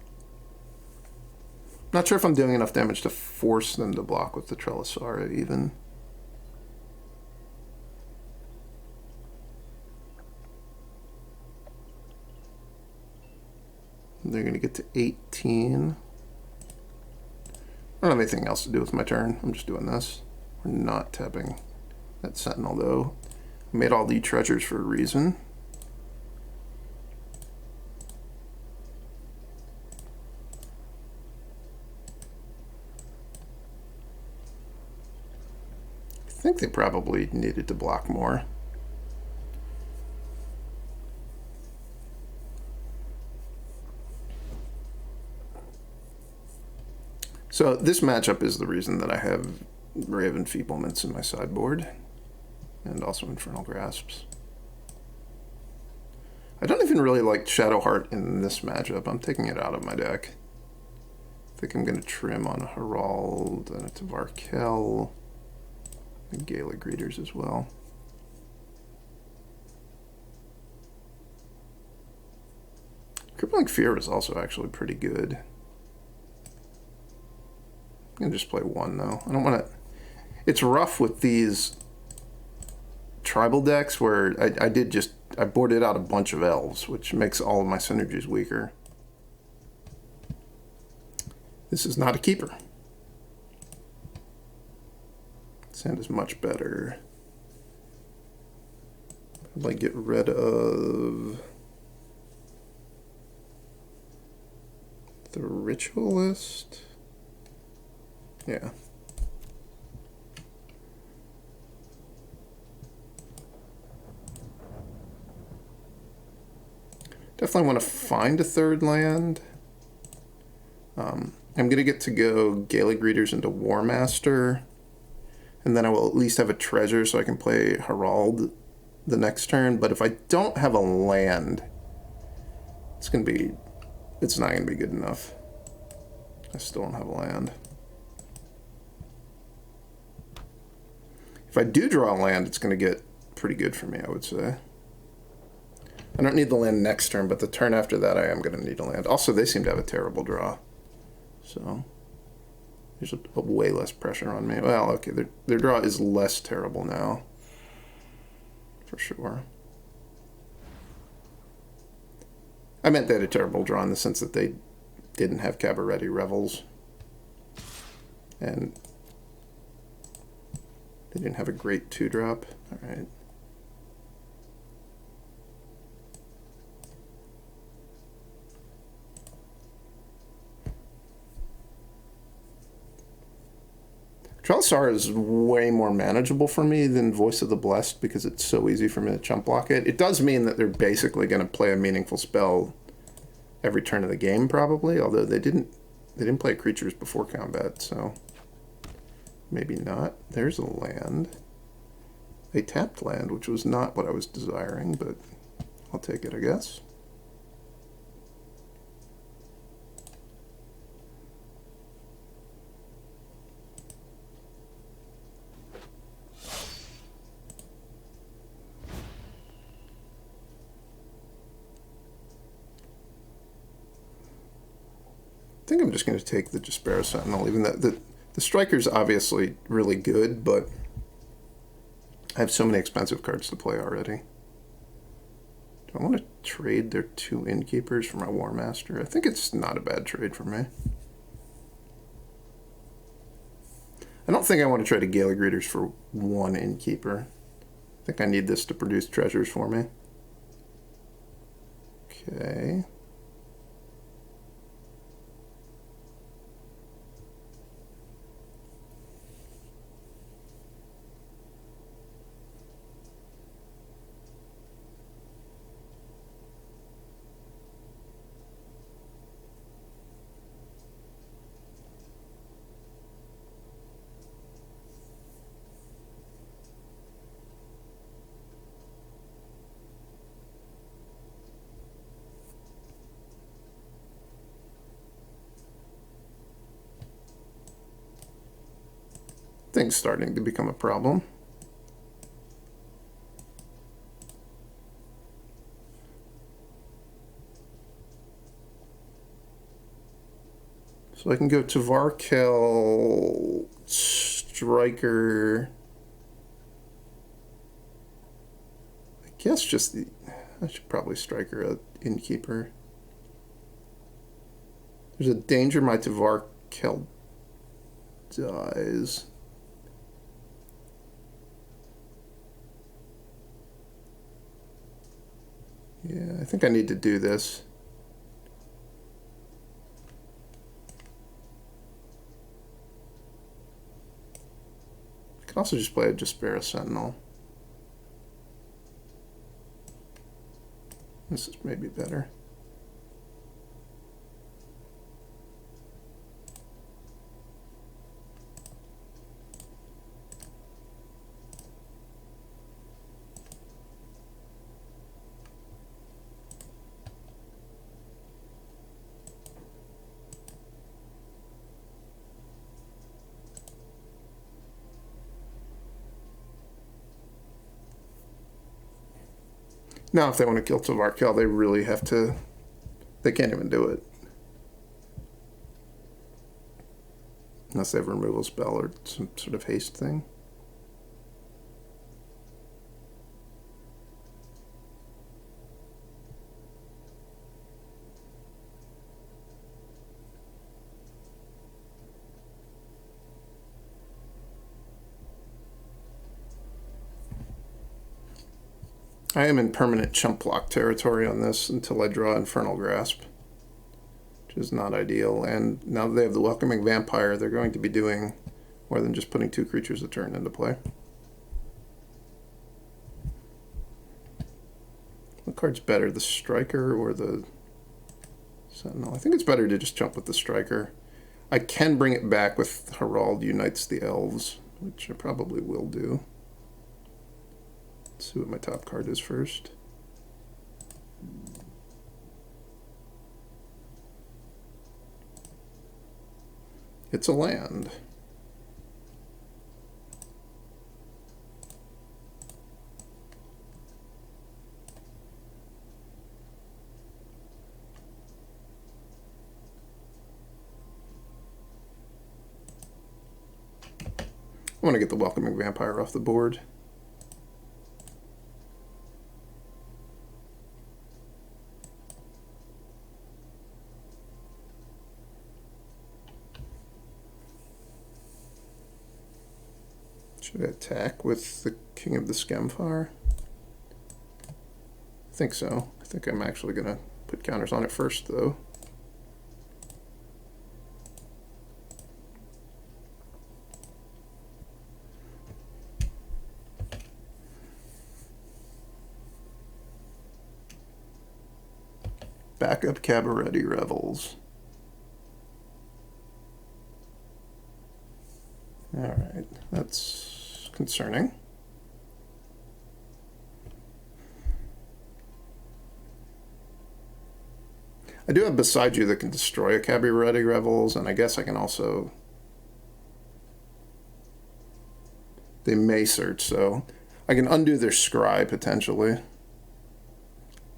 Not sure if I'm doing enough damage to force them to block with the Trellisar even. They're going to get to 18. I don't have anything else to do with my turn. I'm just doing this. We're not tapping that Sentinel, though. I made all the treasures for a reason. I think they probably needed to block more. So this matchup is the reason that I have Ray of Enfeeblements in my sideboard. And also Infernal Grasps. I don't even really like Shadowheart in this matchup. I'm taking it out of my deck. I think I'm going to trim on a A-Harald and A-Tyvar Kell. And Gala Greeters as well. Crippling Fear is also actually pretty good. I'm going to just play one though. I don't want to... It's rough with these tribal decks where I boarded out a bunch of elves, which makes all of my synergies weaker. This is not a keeper. Sand is much better. I'd like get rid of the Ritualist. Yeah. Definitely want to find a third land. I'm going to get to go Gala Greeters into Warmaster. And then I will at least have a treasure so I can play Harald the next turn. But if I don't have a land, it's not going to be good enough. I still don't have a land. If I do draw a land, it's going to get pretty good for me, I would say. I don't need the land next turn, but the turn after that I am going to need a land. Also, they seem to have a terrible draw. So, there's a way less pressure on me. Well, okay, their draw is less terrible now. For sure. I meant they had a terrible draw in the sense that they didn't have Cabaretti Revels. And they didn't have a great 2-drop. Alright. Trellisar is way more manageable for me than Voice of the Blessed because it's so easy for me to chump block it. It does mean that they're basically going to play a meaningful spell every turn of the game, probably, although they didn't play creatures before combat, so maybe not. There's a land. A tapped land, which was not what I was desiring, but I'll take it, I guess. I think I'm just going to take the Jaspera Sentinel, even though the Striker's obviously really good, but I have so many expensive cards to play already. Do I want to trade their 2 Innkeepers for my Warmaster? I think it's not a bad trade for me. I don't think I want to trade a Gala Greeters for 1 Innkeeper. I think I need this to produce treasures for me. Okay. Things starting to become a problem. So I can go A-Tyvar Kell, Striker. I guess just I should probably Striker a Innkeeper. There's a danger my A-Tyvar Kell dies. Yeah, I think I need to do this. I can also just play a Jaspera Sentinel. This is maybe better. Now, if they want to kill A-Tyvar Kell, they really have to... They can't even do it. Unless they have a removal spell or some sort of haste thing. I am in permanent chump block territory on this until I draw Infernal Grasp, which is not ideal. And now that they have the Welcoming Vampire, they're going to be doing more than just putting 2 creatures a turn into play. What card's better, the Striker or the Sentinel? I think it's better to just jump with the Striker. I can bring it back with A-Harald Unites the Elves, which I probably will do. Let's see what my top card is first. It's a land. I want to get the Welcoming Vampire off the board. Should I attack with the King of the Skemfar? I think so. I think I'm actually going to put counters on it first, though. Backup Cabaret Revels. Alright, that's concerning. I do have Boseiju that can destroy a Cabaret Revels, and I guess I can also... They may search, so I can undo their scry, potentially.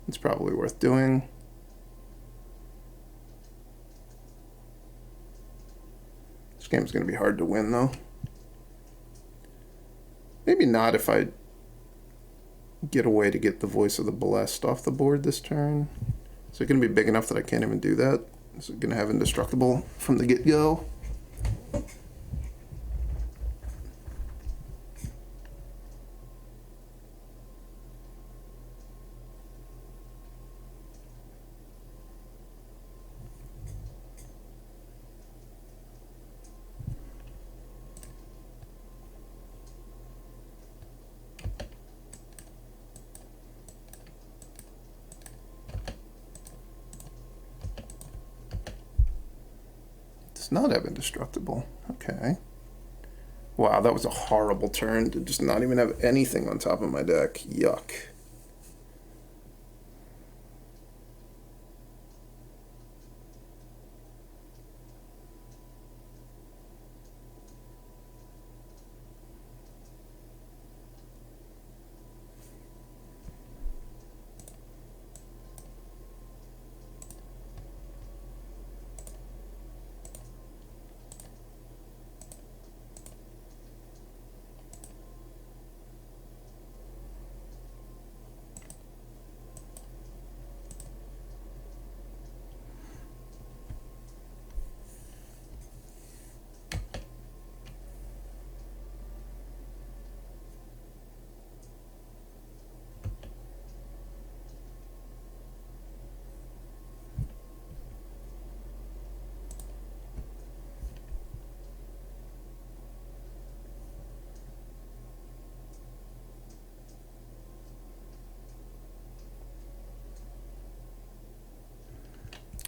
It's probably worth doing. This game's going to be hard to win, though. Maybe not if I get a way to get the Voice of the Blessed off the board this turn. Is it going to be big enough that I can't even do that? Is it going to have Indestructible from the get-go? Not have Indestructible. Okay. Wow, that was a horrible turn to just not even have anything on top of my deck. Yuck.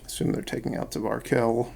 Assume they're taking out A-Tyvar Kell.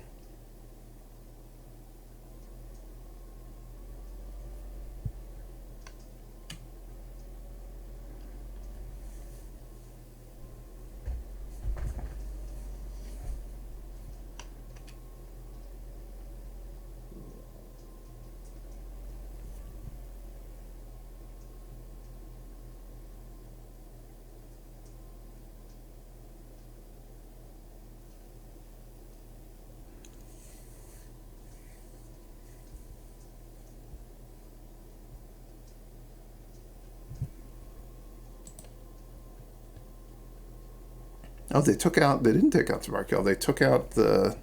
Oh, they didn't take out A-Tyvar Kell. They took out the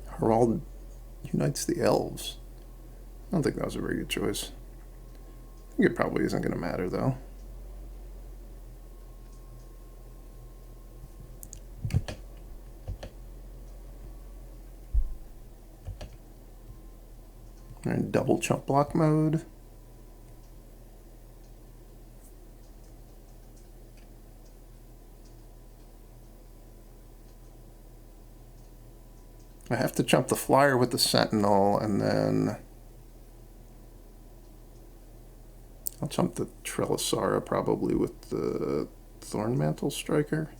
A-Harald unites the Elves. I don't think that was a very good choice. I think it probably isn't going to matter, though. We're in double chump block mode. I have to chump the flyer with the Sentinel, and then I'll chump the Trelisara probably with the A-Thornmantle Striker.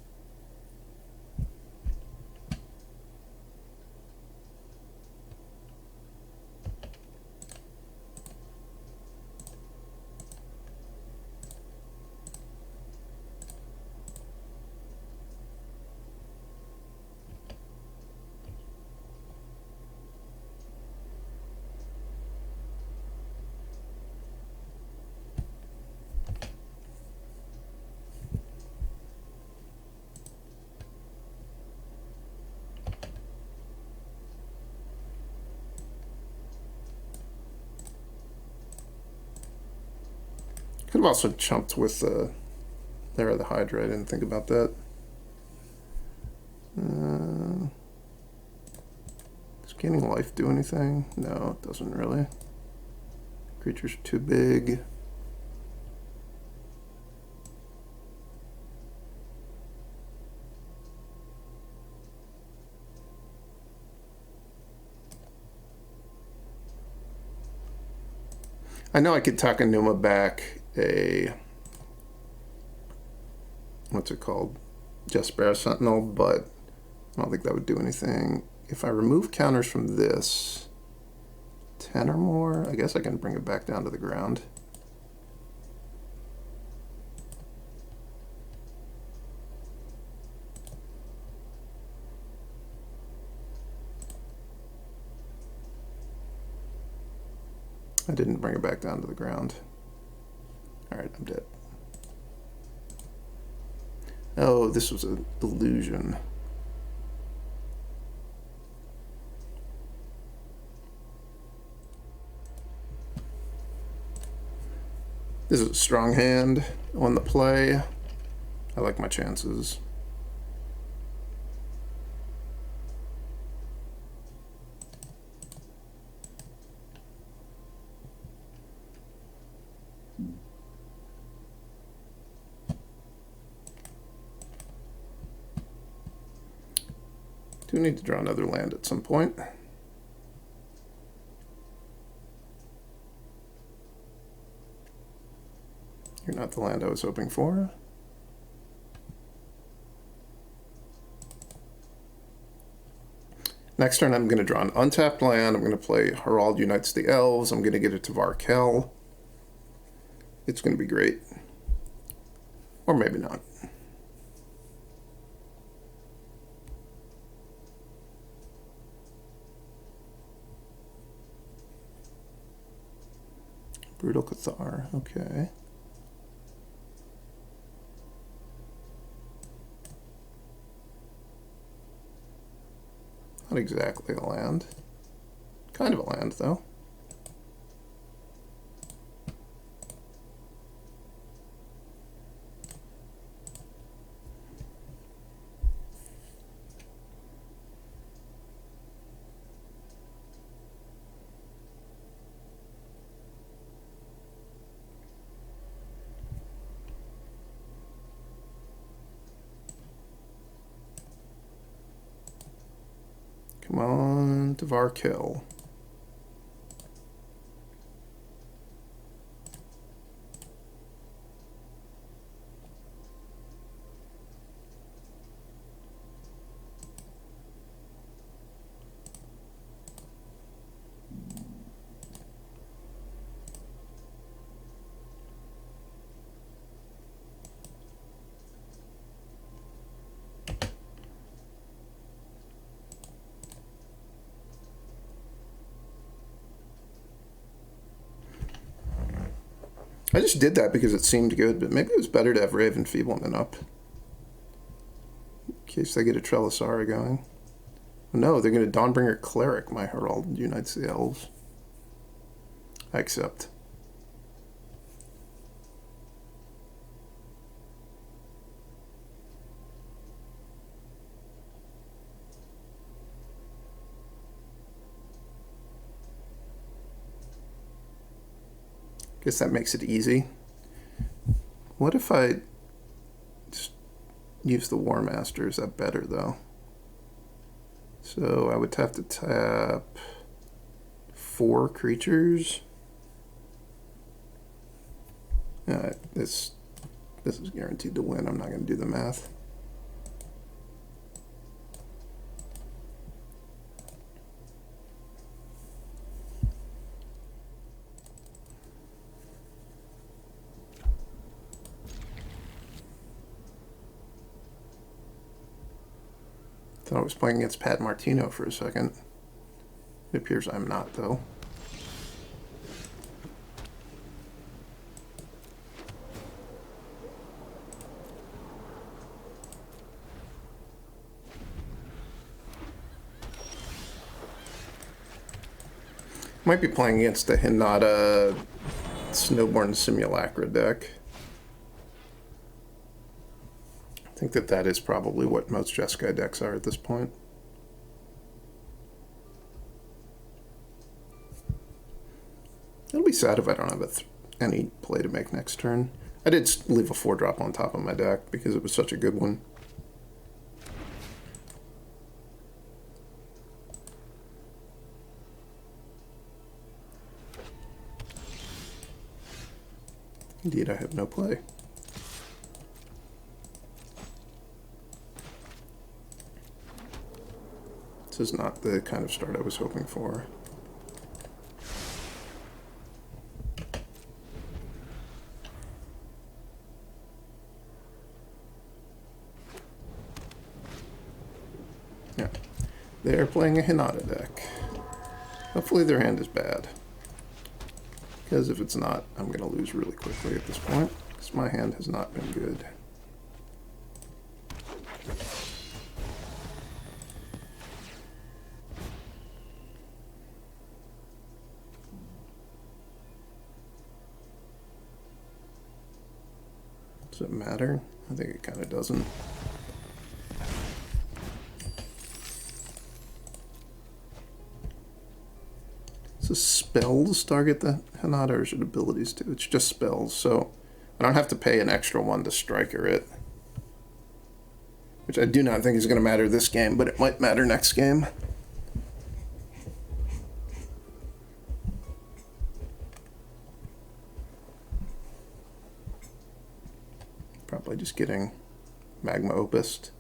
Could have also chumped with Lair of the Hydra. I didn't think about that. Does gaining life do anything? No, it doesn't really. Creatures are too big. I know I could Takenuma back a, what's it called, Jaspera Sentinel, but I don't think that would do anything. If I remove counters from this, 10 or more, I guess I can bring it back down to the ground. I didn't bring it back down to the ground. Alright, I'm dead. Oh, this was an illusion. This is a strong hand on the play. I like my chances. Do need to draw another land at some point. You're not the land I was hoping for. Next turn I'm going to draw an untapped land. I'm going to play A-Harald Unites the Elves. I'm going to get A-Tyvar Kell. It's going to be great. Or maybe not. Brutal Cathar, okay. Not exactly a land. Kind of a land, though. Come on, A-Tyvar Kell. I just did that because it seemed good, but maybe it was better to have Ray of Enfeeblement up. In case they get a Trelisara going. No, they're going to Dawnbringer Cleric. My Herald unites the Elves. I accept. Guess that makes it easy. What if I just use the Warmaster? Is that better, though? So I would have to tap 4 creatures. This is guaranteed to win. I'm not going to do the math. Thought I was playing against Pat Martino for a second. It appears I'm not, though. Might be playing against the Hinata Snowborn Simulacra deck. I think that is probably what most Jeskai decks are at this point. It'll be sad if I don't have any play to make next turn. I did leave a 4-drop on top of my deck because it was such a good one. Indeed, I have no play. This is not the kind of start I was hoping for. Yeah, they're playing a Hinata deck. Hopefully their hand is bad. Because if it's not, I'm going to lose really quickly at this point. Because my hand has not been good. Does it matter? I think it kind of doesn't. So spells target the Hinata, or is it abilities too? It's just spells, so I don't have to pay an extra 1 to Striker it. Which I do not think is going to matter this game, but it might matter next game. Probably just getting Magma Opus.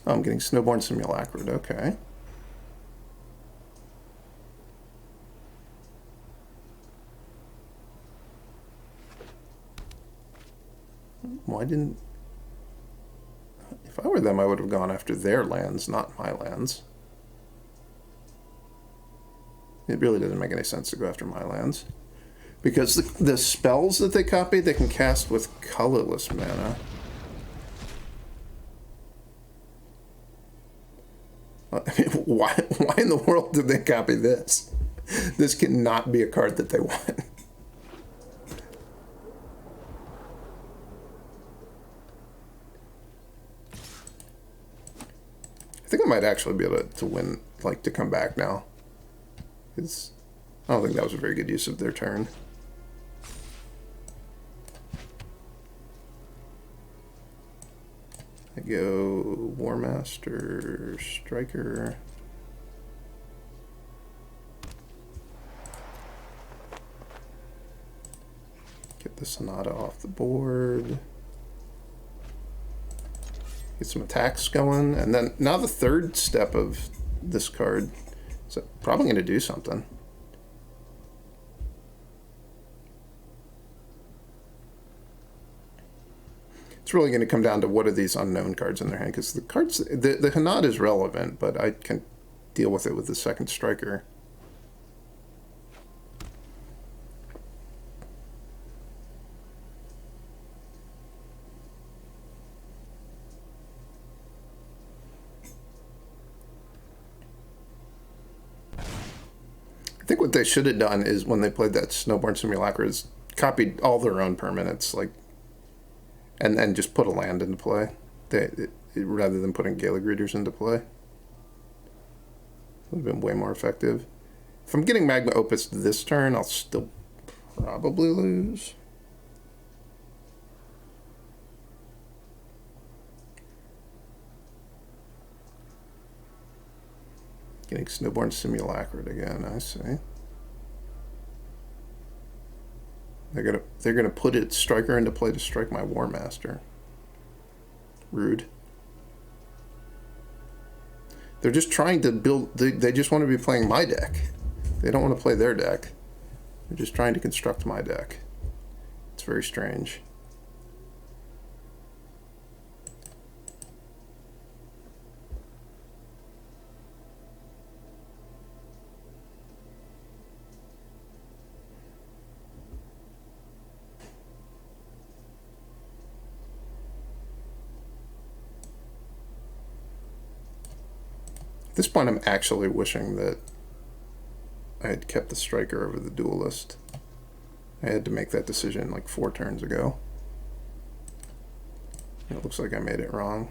Oh, I'm getting Snowborn Simulacrid, okay. Why didn't... If I were them, I would have gone after their lands, not my lands. It really doesn't make any sense to go after my lands. Because the spells that they copy, they can cast with colorless mana. I mean, why in the world did they copy this? This cannot be a card that they want. I think I might actually be able to win, like, to come back now. Because I don't think that was a very good use of their turn. I go Warmaster Striker. Get the Sonata off the board. Get some attacks going. And then now the third step of this card is probably going to do something. It's really going to come down to what are these unknown cards in their hand, because the cards, the Hanad is relevant, but I can deal with it with the second striker. I think what they should have done is when they played that Snowborn Simulacra is copied all their own permanents, like, and then just put a land into play, rather than putting Gala Greeters into play. Would have been way more effective. If I'm getting Magma Opus this turn, I'll still probably lose. Getting Snowborn Simulacra again, I see. They're gonna put its striker into play to strike my Warmaster. Rude. They're just trying to build. They just want to be playing my deck. They don't want to play their deck. They're just trying to construct my deck. It's very strange. At this point, I'm actually wishing that I had kept the striker over the duelist. I had to make that decision like 4 turns ago. And it looks like I made it wrong.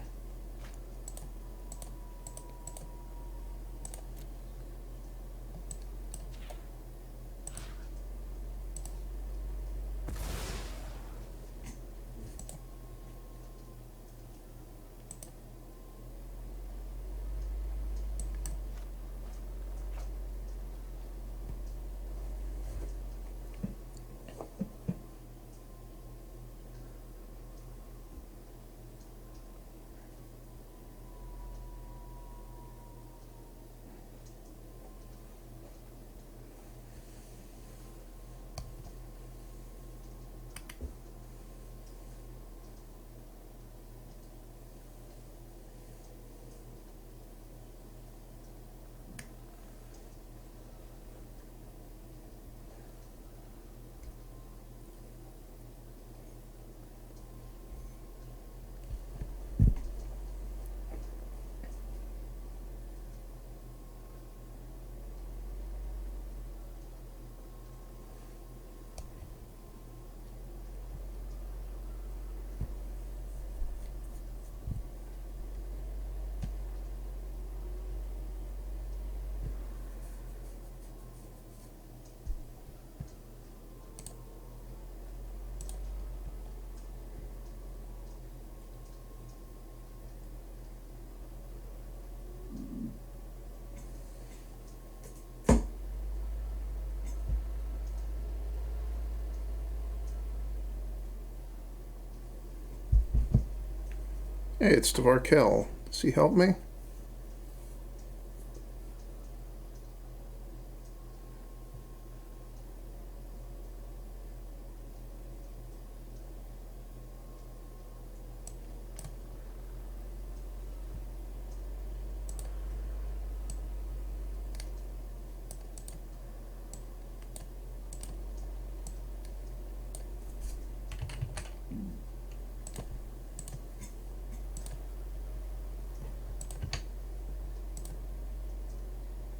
Hey, it's A-Tyvar Kell. Does he help me?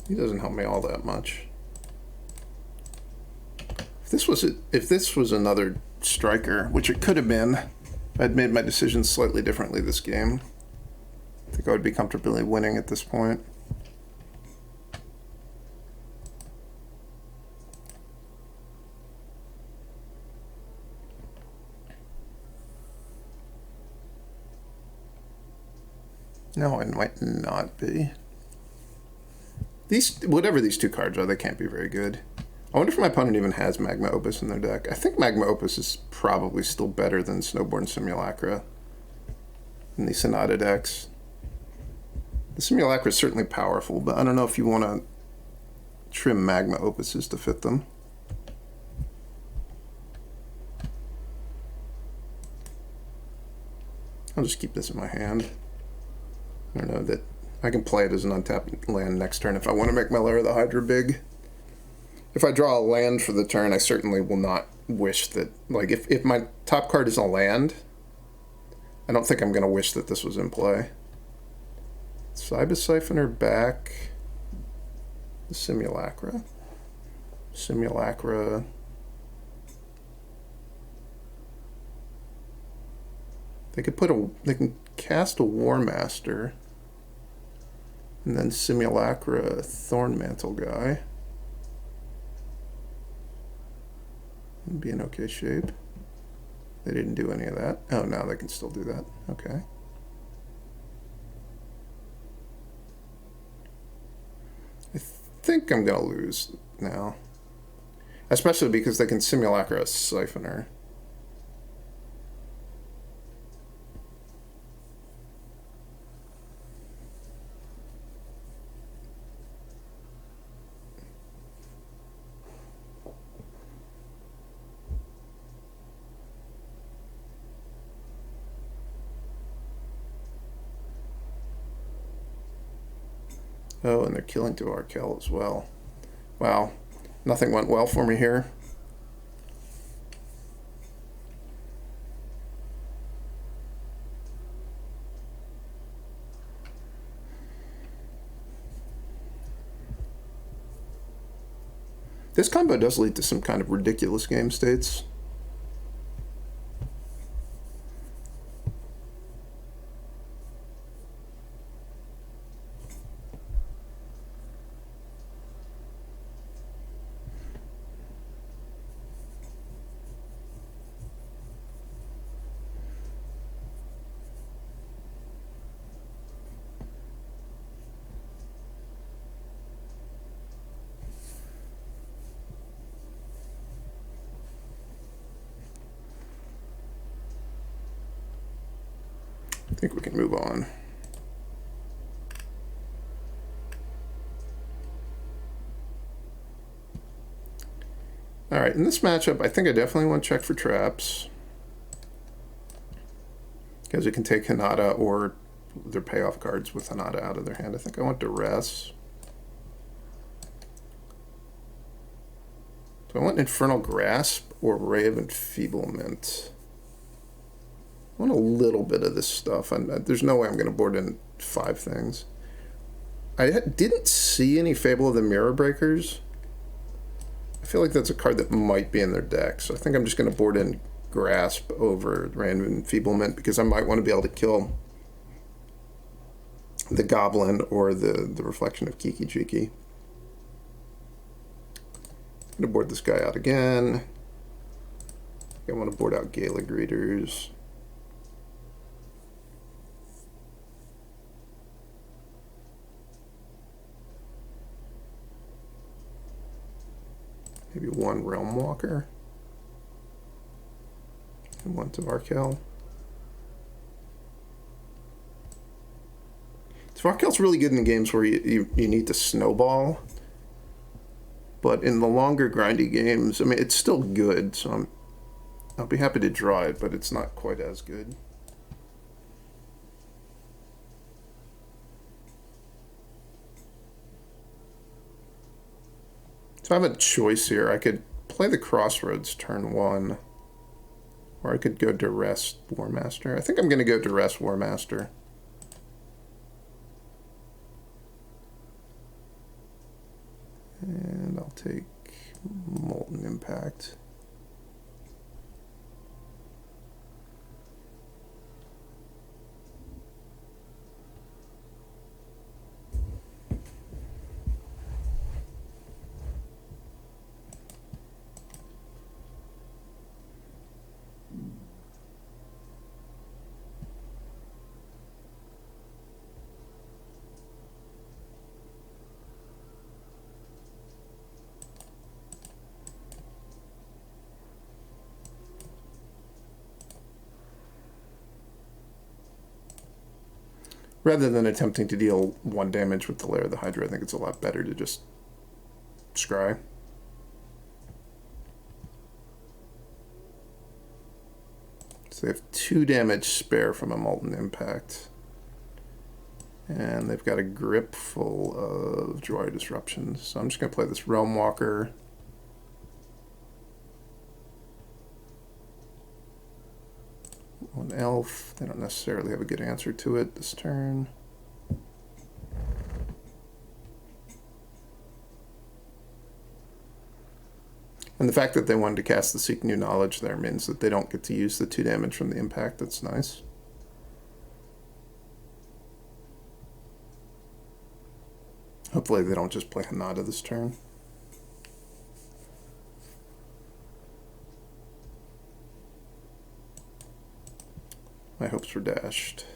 He doesn't help me all that much. If this was another striker, which it could have been, if I'd made my decisions slightly differently this game, I think I would be comfortably winning at this point. No, it might not be. Whatever these 2 cards are, they can't be very good. I wonder if my opponent even has Magma Opus in their deck. I think Magma Opus is probably still better than Snowborn Simulacra in the Sonata decks. The Simulacra is certainly powerful, but I don't know if you want to trim Magma Opuses to fit them. I'll just keep this in my hand. I don't know that I can play it as an untapped land next turn if I want to make my Lair of the Hydra big. If I draw a land for the turn, I certainly will not wish that, like, if my top card is a land, I don't think I'm going to wish that this was in play. Cybus Siphoner back. The Simulacra. Simulacra. They can cast a Warmaster. And then Simulacra Thornmantle guy. Would be in okay shape. They didn't do any of that. Oh, now they can still do that. Okay. I think I'm going to lose now. Especially because they can Simulacra a Siphoner. Oh, and they're killing A-Tyvar Kell as well. Wow. Nothing went well for me here. This combo does lead to some kind of ridiculous game states. I think we can move on. Alright, in this matchup, I think I definitely want to check for traps. Because it can take Hinata or their payoff cards with Hinata out of their hand. I think I want Duress. Do I want Infernal Grasp or Ray of Enfeeblement? I want a little bit of this stuff. There's no way I'm going to board in 5 things. I didn't see any Fable of the Mirror Breakers. I feel like that's a card that might be in their deck, so I think I'm just going to board in Grasp over Ray of Enfeeblement because I might want to be able to kill the Goblin or the Reflection of Kiki Jiki. I'm going to board this guy out again. I want to board out Gala Greeters. Maybe one Realmwalker. And one A-Tyvar Kell. A-Tyvar Kell's really good in games where you need to snowball. But in the longer grindy games, I mean, it's still good, so I'll be happy to draw it, but it's not quite as good. So I have a choice here. I could play the Crossroads turn 1, or I could go Duress Warmaster. I think I'm going to go Duress Warmaster. And I'll take Molten Impact. Rather than attempting to deal 1 damage with the Lair of the Hydra, I think it's a lot better to just scry. So they have 2 damage spare from a Molten Impact. And they've got a grip full of Joy Disruptions. So I'm just going to play this Realmwalker. One elf. They don't necessarily have a good answer to it this turn. And the fact that they wanted to cast the Seek New Knowledge there means that they don't get to use the 2 damage from the impact. That's nice. Hopefully they don't just play Hanada this turn. My hopes were dashed.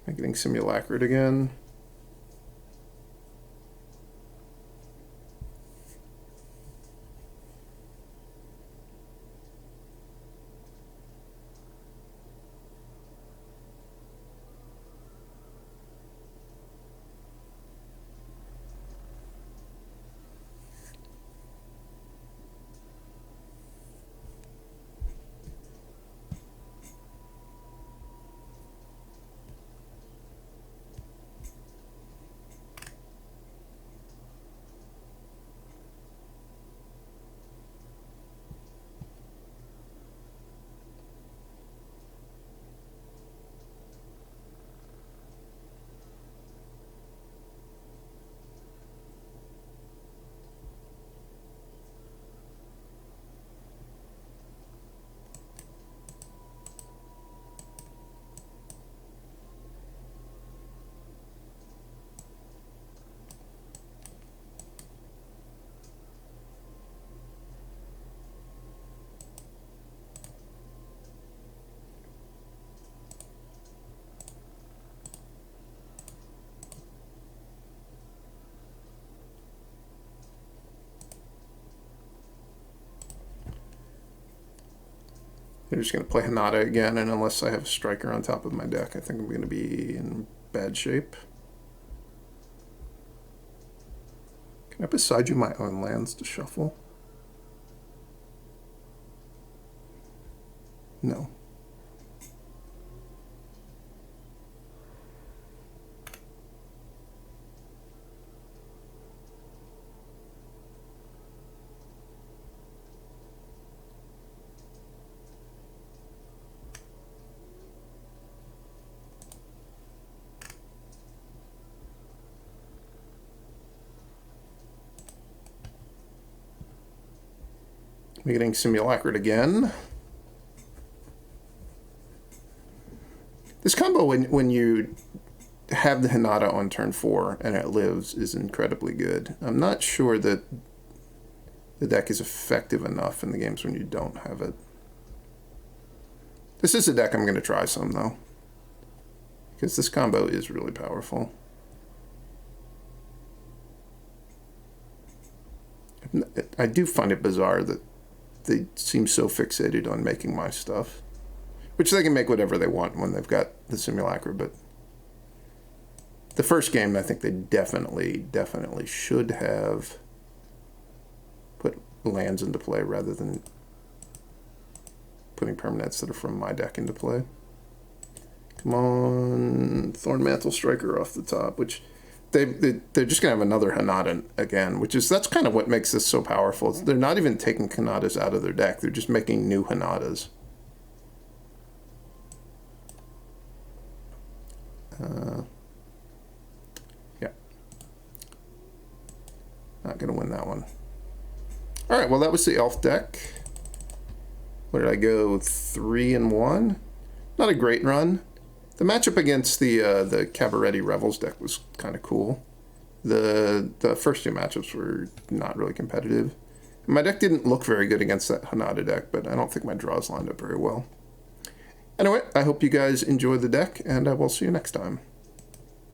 I'm getting Simulacrid again. They're just going to play Hanada again, and unless I have a Striker on top of my deck, I think I'm going to be in bad shape. Can I Boseiju my own lands to shuffle? No. I'm getting Simulacrid again. This combo, when you have the Hanada on turn 4 and it lives, is incredibly good. I'm not sure that the deck is effective enough in the games when you don't have it. This is a deck I'm going to try some, though, because this combo is really powerful. I do find it bizarre that they seem so fixated on making my stuff, which they can make whatever they want when they've got the Simulacra, but the first game, I think they definitely should have put lands into play rather than putting permanents that are from my deck into play. Come on, Thornmantle Striker off the top, which they're just going to have another Hanada again, that's kind of what makes this so powerful. They're not even taking Hanadas out of their deck. They're just making new Hanadas. Yeah. Not going to win that one. All right, well, that was the Elf deck. What did I go? 3-1? Not a great run. The matchup against the Cabaretti Revels deck was kind of cool. The first two matchups were not really competitive. My deck didn't look very good against that Hanada deck, but I don't think my draws lined up very well. Anyway, I hope you guys enjoy the deck, and I will see you next time.